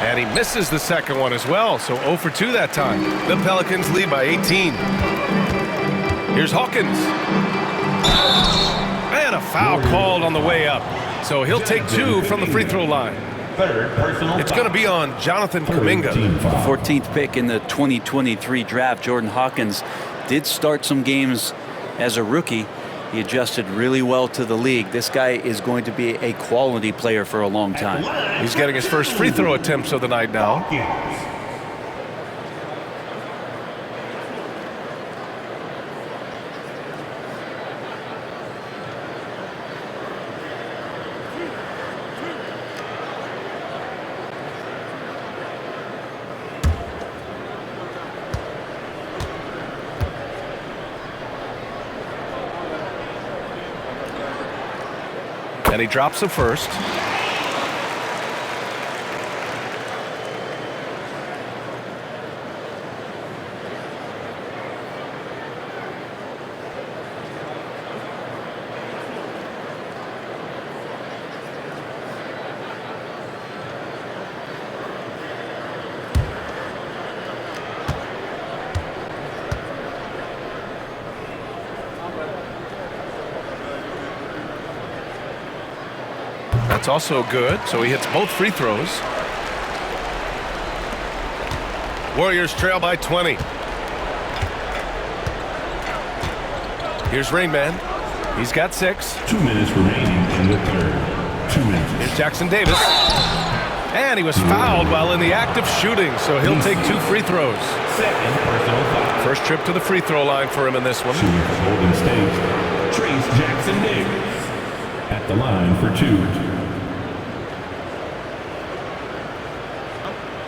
And he misses the second one as well, so 0 for 2 that time. The Pelicans lead by 18. Here's Hawkins. And a foul called on the way up. So he'll take 2 from the free throw line. Third personal It's going to be on Jonathan Kuminga. 14th pick in the 2023 draft, Jordan Hawkins did start some games as a rookie. He adjusted really well to the league. This guy is going to be a quality player for a long time. He's getting his first free throw attempts of the night now. And he drops the first. That's also good, so he hits both free throws. Warriors trail by 20. Here's Rain Man. He's got 6. 2 minutes remaining in the third. 2 minutes. Here's Jackson Davis. And he was fouled while in the act of shooting, so he'll take 2 free throws. Second personal foul. First trip to the free throw line for him in this one. Shooting for Golden State, Trace Jackson Davis. At the line for 2.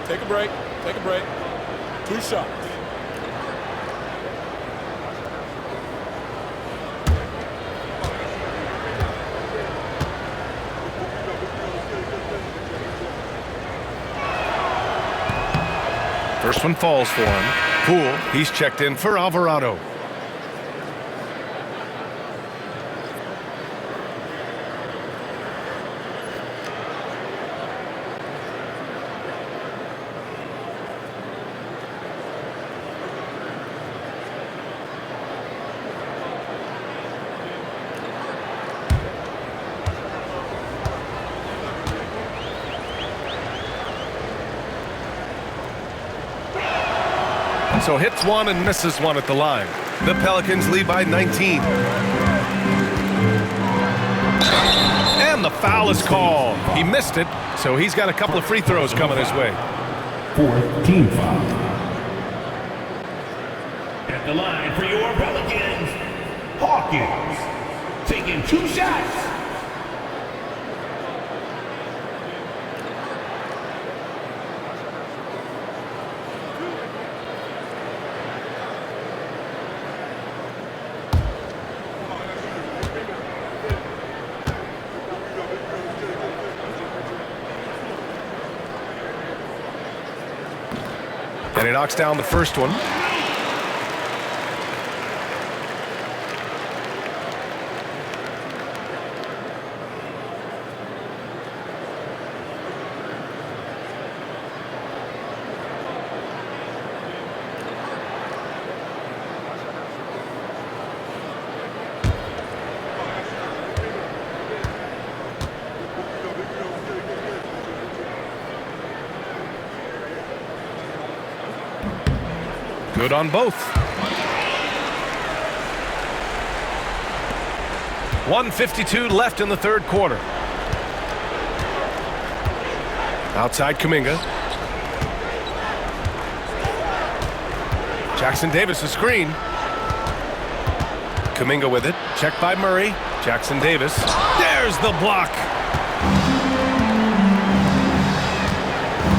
Take a break. Take a break. 2 shots. First one falls for him. Poole, he's checked in for Alvarado. So hits one and misses one at the line. The Pelicans lead by 19. And the foul is called. He missed it, so he's got a couple of free throws coming his way. 4th team foul. At the line for your Pelicans, Hawkins. taking 2 shots. And he knocks down the first one. Good on both. 1:52 left in the third quarter. Outside Kuminga. Jackson Davis a screen. Kuminga with it. Checked by Murray. Jackson Davis. There's the block.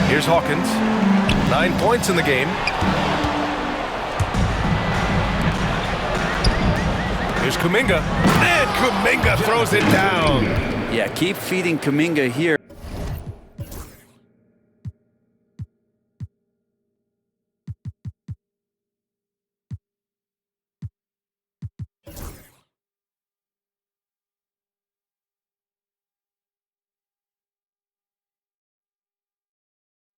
Here's Hawkins. 9 points in the game. Here's Kuminga. And Kuminga throws it down. Yeah, keep feeding Kuminga here.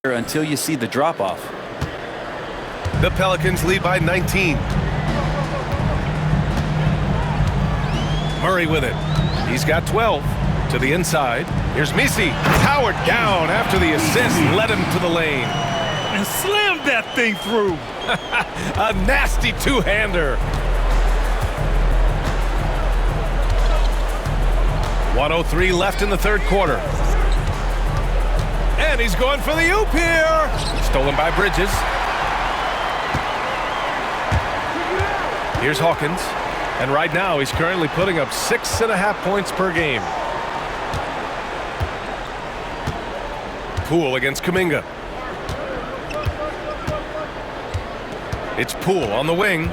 Until you see the drop-off. The Pelicans lead by 19. Murray with it. He's got 12 to the inside. Here's Misi. Powered down after the assist. Led him to the lane. And slammed that thing through. A nasty two-hander. 1:03 left in the third quarter. And he's going for the oop here. Stolen by Bridges. Here's Hawkins. And right now he's currently putting up 6.5 points per game. Poole against Kuminga. It's Poole on the wing.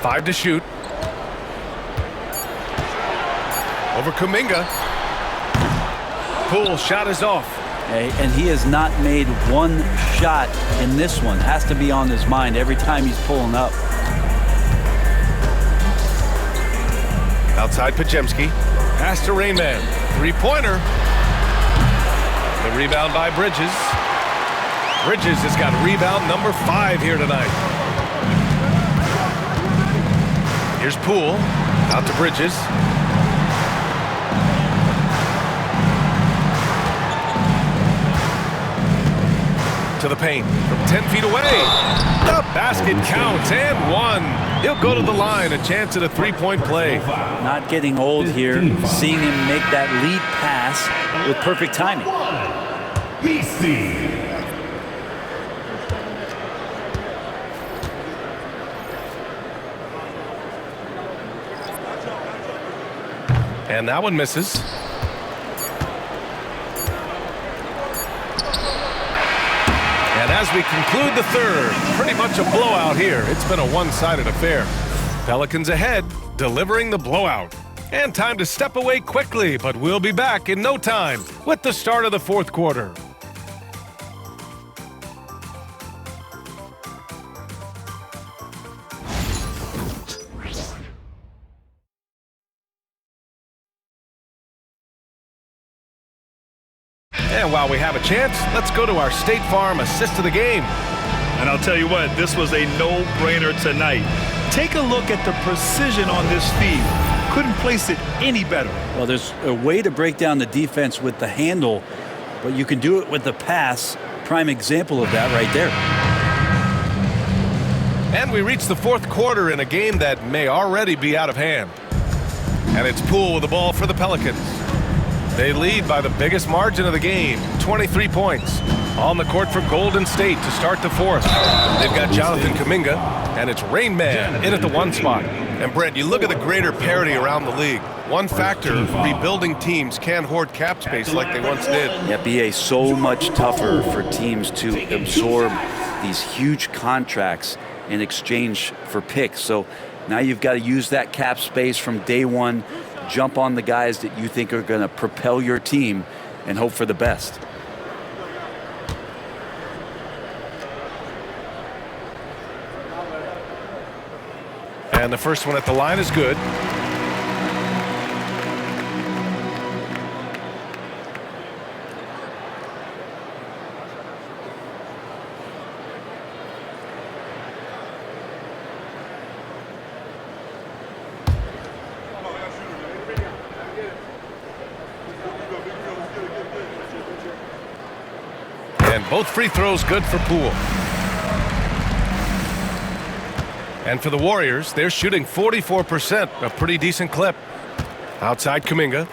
5 to shoot. Over Kuminga. Poole shot is off. And he has not made one shot in this one. Has to be on his mind every time he's pulling up. Outside Pajemski. Pass to Rainman. Three-pointer. The rebound by Bridges. Bridges has got rebound number 5 here tonight. Here's Poole. Out to Bridges. To the paint from 10 feet away. The basket counts and one. He'll go to the line. A chance at a three-point play. Not getting old here. Seeing him make that lead pass with perfect timing. And that one misses. And as we conclude the third, pretty much a blowout here. It's been a one-sided affair. Pelicans ahead, delivering the blowout. And time to step away quickly, but we'll be back in no time with the start of the fourth quarter. And while we have a chance, let's go to our State Farm assist of the game. And I'll tell you what, this was a no-brainer tonight. Take a look at the precision on this feed. Couldn't place it any better. Well, there's a way to break down the defense with the handle, but you can do it with the pass. Prime example of that right there. And we reach the fourth quarter in a game that may already be out of hand. And it's Poole with the ball for the Pelicans. They lead by the biggest margin of the game, 23 points. On the court for Golden State to start the fourth. They've got Jonathan Kuminga, and it's Rain Man in at the 1 spot. And Brent, you look at the greater parity around the league. One factor, rebuilding teams can't hoard cap space like they once did. Yeah, BA, so much tougher for teams to absorb these huge contracts in exchange for picks. So now you've got to use that cap space from day one, jump on the guys that you think are going to propel your team, and hope for the best. And the first one at the line is good. And both free throws good for Poole. And for the Warriors, they're shooting 44%, a pretty decent clip. Outside Kuminga.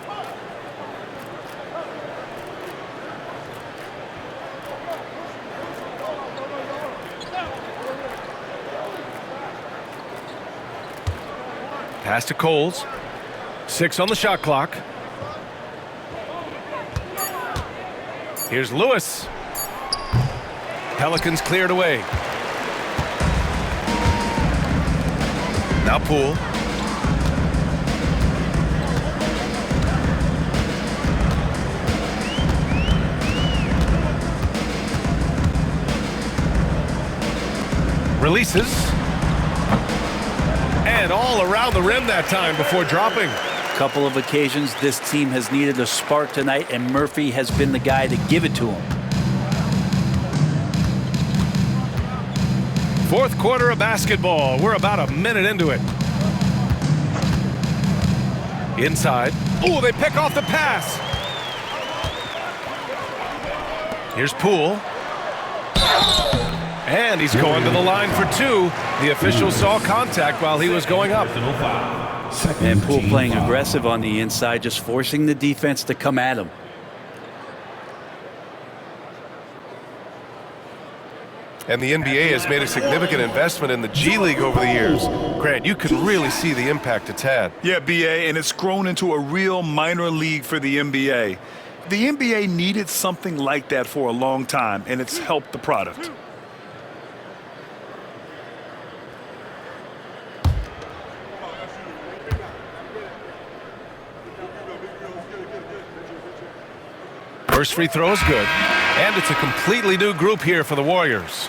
Pass to Coles. 6 on the shot clock. Here's Lewis. Pelicans cleared away. Now Poole. Releases. And all around the rim that time before dropping. Couple of occasions this team has needed a spark tonight, and Murphy has been the guy to give it to him. Fourth quarter of basketball. We're about a minute into it. Inside. Oh, they pick off the pass. Here's Poole. And he's going to the line for 2. The official saw contact while he was going up. And Poole playing aggressive on the inside, just forcing the defense to come at him. And the NBA has made a significant investment in the G League over the years. Grant, you can really see the impact it's had. Yeah, BA, and it's grown into a real minor league for the NBA. The NBA needed something like that for a long time, and it's helped the product. First free throw is good. And it's a completely new group here for the Warriors.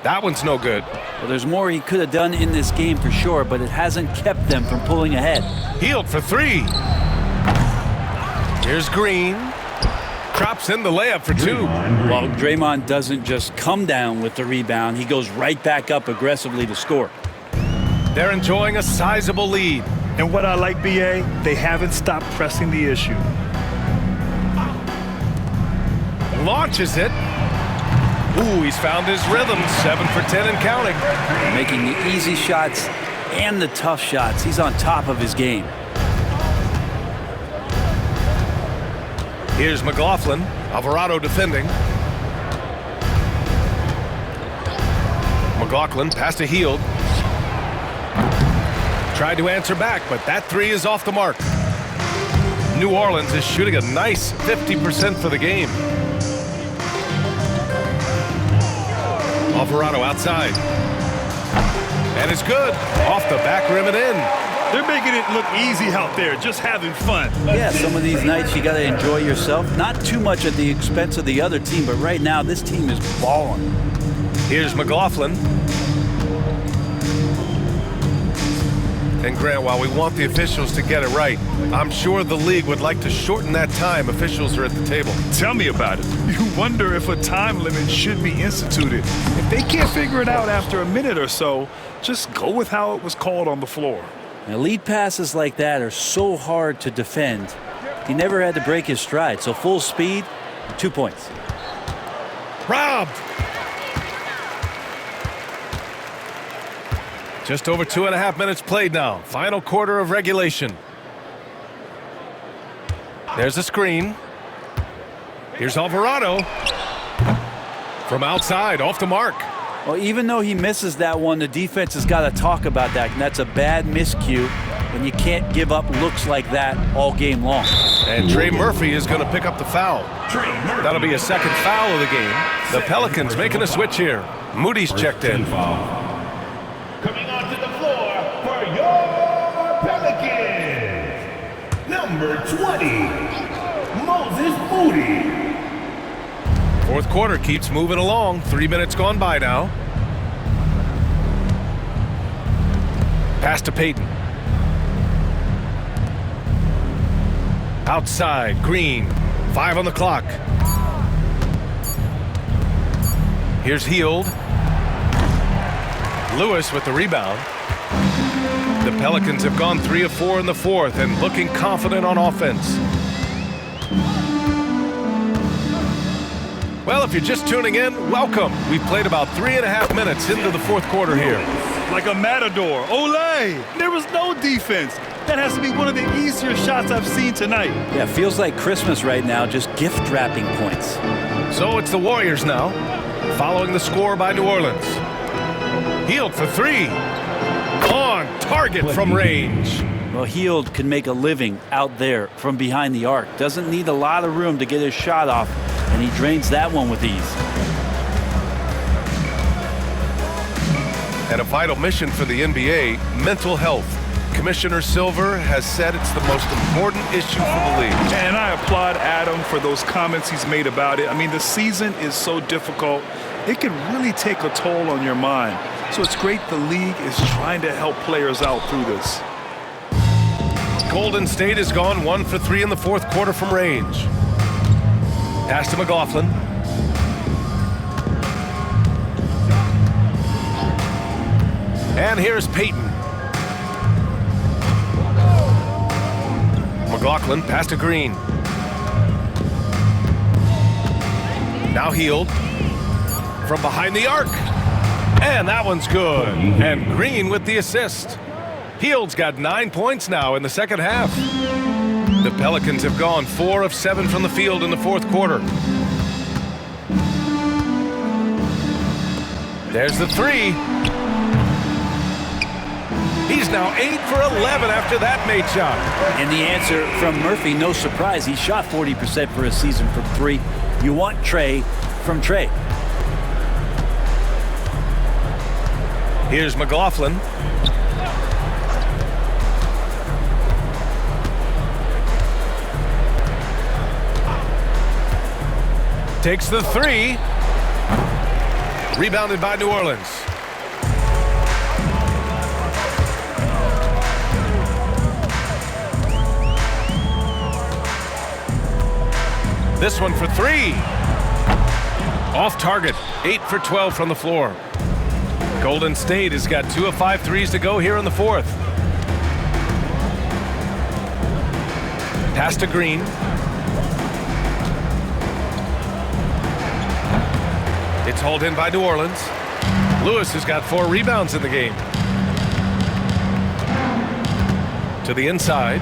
That one's no good. Well, there's more he could have done in this game for sure, but it hasn't kept them from pulling ahead. Healed for 3. Here's Green. Drops in the layup for 2. While Draymond doesn't just come down with the rebound, he goes right back up aggressively to score. They're enjoying a sizable lead. And what I like, BA, they haven't stopped pressing the issue. Launches it. Ooh, he's found his rhythm. 7 for 10 and counting. Making the easy shots and the tough shots. He's on top of his game. Here's McLaughlin. Alvarado defending. McLaughlin pass to Hield. Tried to answer back, but that 3 is off the mark. New Orleans is shooting a nice 50% for the game. Alvarado outside. And it's good. Off the back rim and in. They're making it look easy out there, just having fun. Yeah, some of these nights you got to enjoy yourself. Not too much at the expense of the other team, but right now this team is balling. Here's McLaughlin. And Grant, while we want the officials to get it right, I'm sure the league would like to shorten that time officials are at the table. Tell me about it. You wonder if a time limit should be instituted. If they can't figure it out after a minute or so, just go with how it was called on the floor. Now, lead passes like that are so hard to defend, He never had to break his stride, so full speed, 2 points. Robbed. Just over 2.5 minutes played now. Final quarter of regulation. There's a screen. Here's Alvarado. From outside, off the mark. Well, even though he misses that one, the defense has got to talk about that, and that's a bad miscue, and you can't give up looks like that all game long. And Trey Murphy is going to pick up the foul. That'll be a second foul of the game. The Pelicans making a switch here. Moody's checked in. Coming onto the floor for your Pelicans, number 20, Moses Moody. Fourth quarter keeps moving along. 3 minutes gone by now. Pass to Payton. Outside, Green. 5 on the clock. Here's Hield. Lewis with the rebound. The Pelicans have gone 3 of 4 in the fourth and looking confident on offense. Well, if you're just tuning in, welcome. We've played about 3.5 minutes into the fourth quarter here. Like a matador. Olay! There was no defense. That has to be one of the easier shots I've seen tonight. Yeah, feels like Christmas right now, just gift wrapping points. So it's the Warriors now, following the score by New Orleans. Hield for 3. On target from range. Well, Hield can make a living out there from behind the arc. Doesn't need a lot of room to get his shot off, and he drains that one with ease. And a vital mission for the NBA, mental health. Commissioner Silver has said it's the most important issue for the league. And I applaud Adam for those comments he's made about it. I mean, the season is so difficult. It can really take a toll on your mind. So it's great the league is trying to help players out through this. Golden State has gone 1 for 3 in the fourth quarter from range. Pass to McLaughlin. And here's Payton. McLaughlin pass to Green. Now Hield from behind the arc. And that one's good. And Green with the assist. Hield's got 9 points now in the second half. The Pelicans have gone 4 of 7 from the field in the fourth quarter. There's the 3. He's now 8 for 11 after that made shot. And the answer from Murphy, no surprise. He shot 40% for a season from 3. You want Trey from Trey. Here's McLaughlin. Takes the 3. Rebounded by New Orleans. This one for 3. Off target. 8 for 12 from the floor. Golden State has got 2 of 5 threes to go here in the fourth. Pass to Green. It's hauled in by New Orleans. Lewis has got 4 rebounds in the game. To the inside.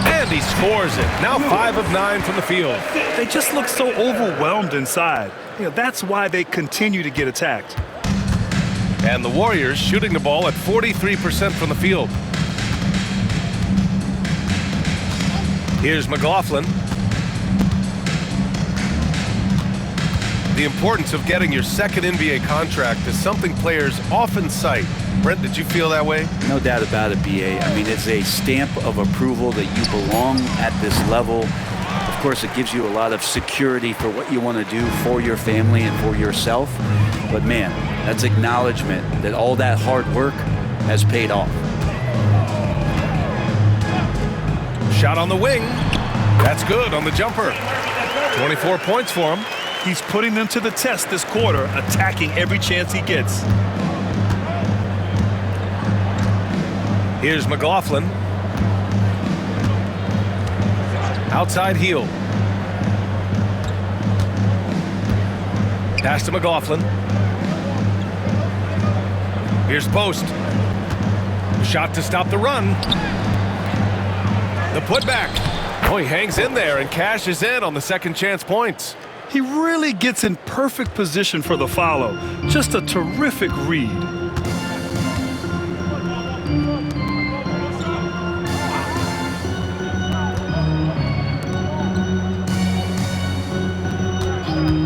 And he scores it. Now 5 of 9 from the field. They just look so overwhelmed inside. You know, that's why they continue to get attacked. And the Warriors shooting the ball at 43% from the field. Here's McLaughlin. The importance of getting your second NBA contract is something players often cite. Brent, did you feel that way? No doubt about it, BA. I mean, it's a stamp of approval that you belong at this level. Of course, it gives you a lot of security for what you want to do for your family and for yourself. But man, that's acknowledgement that all that hard work has paid off. Shot on the wing. That's good on the jumper. 24 points for him. He's putting them to the test this quarter, attacking every chance he gets. Here's McLaughlin. Outside heel. Pass to McLaughlin. Here's post. Shot to stop the run. The putback. Oh, he hangs in there and cashes in on the second chance points. He really gets in perfect position for the follow. Just a terrific read.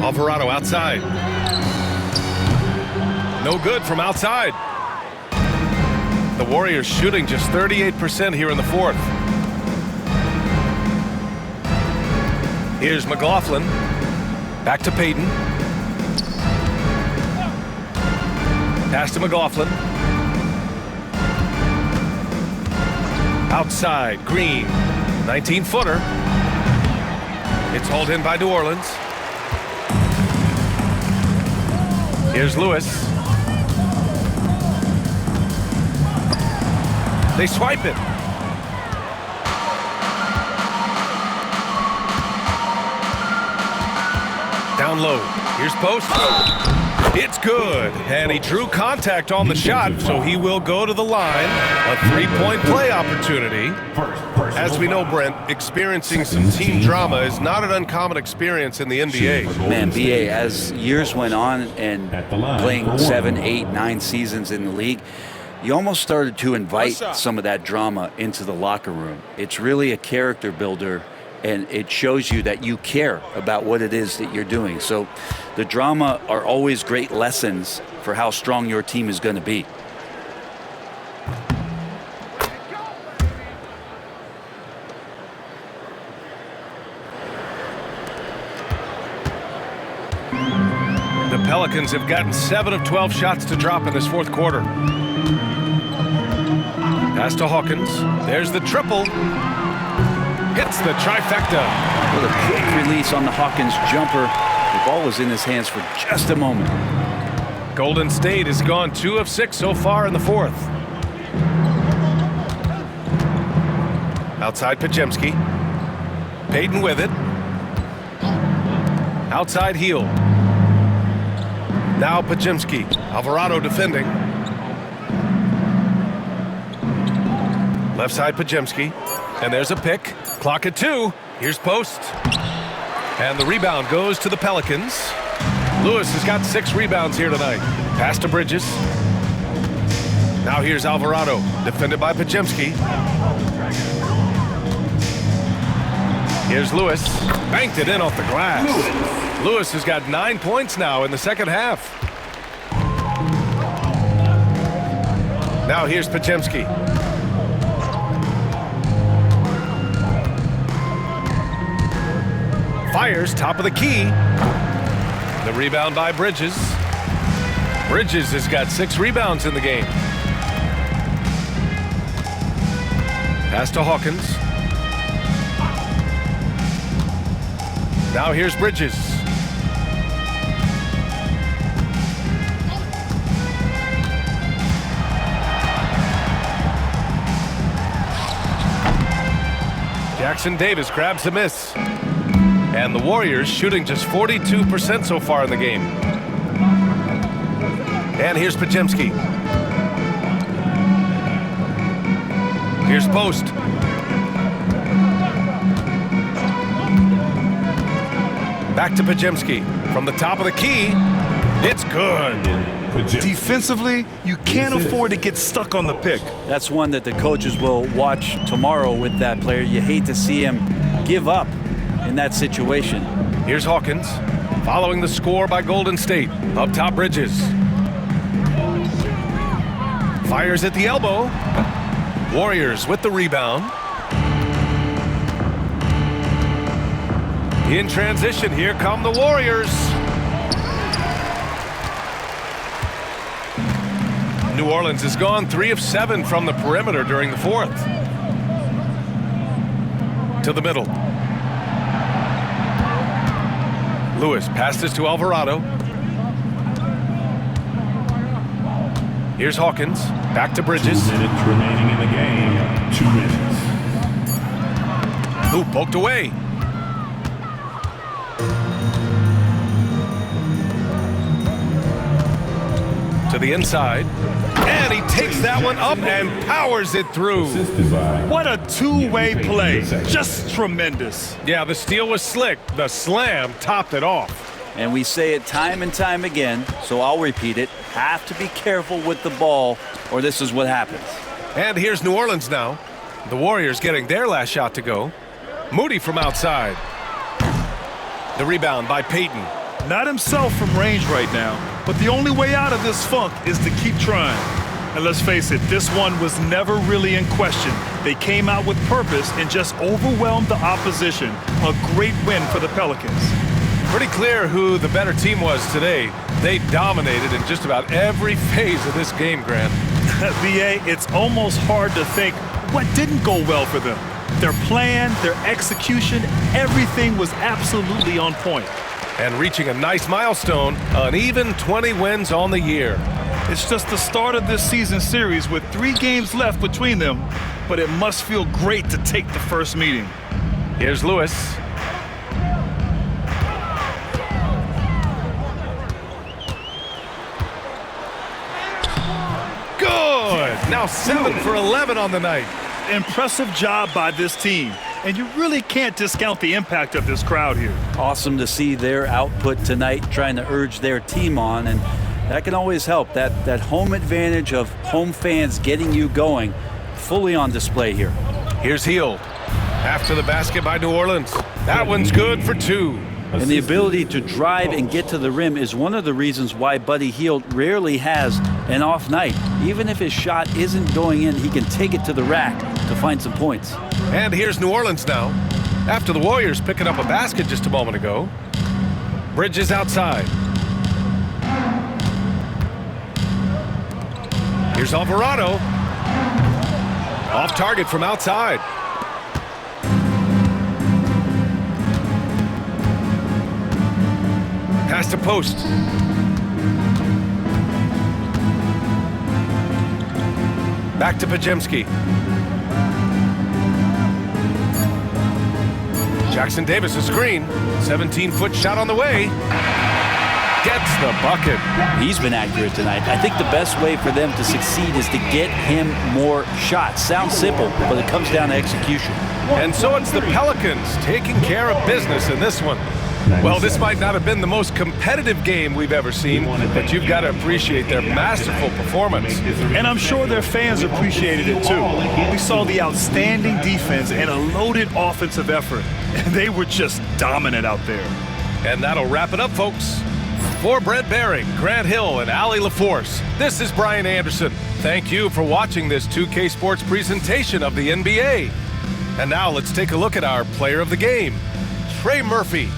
Alvarado outside. No good from outside. The Warriors shooting just 38% here in the fourth. Here's McLaughlin. Back to Payton. Pass to McLaughlin. Outside, Green. 19-footer. It's hauled in by New Orleans. Here's Lewis. They swipe it. Down low. Here's post. It's good. And he drew contact on the shot, so he will go to the line. A three-point play opportunity. As we know, Brent, experiencing some team drama is not an uncommon experience in the NBA. Man, BA, as years went on and playing 7, 8, 9 seasons in the league, you almost started to invite some of that drama into the locker room. It's really a character builder, and it shows you that you care about what it is that you're doing. So the drama are always great lessons for how strong your team is going to be. The Pelicans have gotten 7 of 12 shots to drop in this fourth quarter. Pass to Hawkins. There's the triple. Hits the trifecta. With a quick release on the Hawkins jumper. The ball was in his hands for just a moment. Golden State has gone 2 of 6 so far in the fourth. Outside Podziemski. Payton with it. Outside heel. Now Podziemski. Alvarado defending. Left side Podziemski. And there's a pick. Clock at 2. Here's post. And the rebound goes to the Pelicans. Lewis has got 6 rebounds here tonight. Pass to Bridges. Now here's Alvarado. Defended by Podziemski. Here's Lewis. Banked it in off the glass. Lewis has got 9 points now in the second half. Now here's Podziemski. Fires top of the key. The rebound by Bridges. Bridges has got 6 rebounds in the game. Pass to Hawkins. Now here's Bridges. Jackson Davis grabs the miss. And the Warriors shooting just 42% so far in the game. And here's Podziemski. Here's post. Back to Podziemski. From the top of the key. It's good. Defensively, you can't afford to get stuck on the pick. That's one that the coaches will watch tomorrow with that player. You hate to see him give up in that situation. Here's Hawkins. Following the score by Golden State. Up top Bridges. Fires at the elbow. Warriors with the rebound. In transition, here come the Warriors. New Orleans has gone 3 of 7 from the perimeter during the fourth. To the middle. Lewis passes to Alvarado. Here's Hawkins. Back to Bridges. 2 minutes remaining in the game. 2 minutes. Who poked away. To the inside. And he takes that one up and powers it through. What a two-way play. Just tremendous. Yeah, the steal was slick. The slam topped it off. And we say it time and time again, so I'll repeat it. Have to be careful with the ball, or this is what happens. And here's New Orleans now. The Warriors getting their last shot to go. Moody from outside. The rebound by Payton. Not himself from range right now, but the only way out of this funk is to keep trying. And let's face it, this one was never really in question. They came out with purpose and just overwhelmed the opposition. A great win for the Pelicans. Pretty clear who the better team was today. They dominated in just about every phase of this game, Grant. VA, it's almost hard to think what didn't go well for them. Their plan, their execution, everything was absolutely on point. And reaching a nice milestone, an even 20 wins on the year. It's just the start of this season series with 3 games left between them, but it must feel great to take the first meeting. Here's Lewis. Good! Now 7 for 11 on the night. Impressive job by this team. And you really can't discount the impact of this crowd here. Awesome to see their output tonight, trying to urge their team on, and that can always help. That home advantage of home fans getting you going, fully on display here. Here's Hield. After the basket by New Orleans. That one's good for 2. And the ability to drive and get to the rim is one of the reasons why Buddy Hield rarely has an off night. Even if his shot isn't going in, he can take it to the rack to find some points. And here's New Orleans now. After the Warriors picking up a basket just a moment ago. Bridges outside. Here's Alvarado. Off target from outside. Pass to post. Back to Pajemski. Jackson Davis a screen. 17-foot shot on the way. Gets the bucket. He's been accurate tonight. I think the best way for them to succeed is to get him more shots. Sounds simple, but it comes down to execution. And so it's the Pelicans taking care of business in this one. Well, this might not have been the most competitive game we've ever seen, but you've got to appreciate their masterful performance. And I'm sure their fans appreciated it too. We saw the outstanding defense and a loaded offensive effort. And they were just dominant out there. And that'll wrap it up, folks. For Brett Baring, Grant Hill, and Allie LaForce, this is Brian Anderson. Thank you for watching this 2K Sports presentation of the NBA. And now let's take a look at our player of the game, Trey Murphy.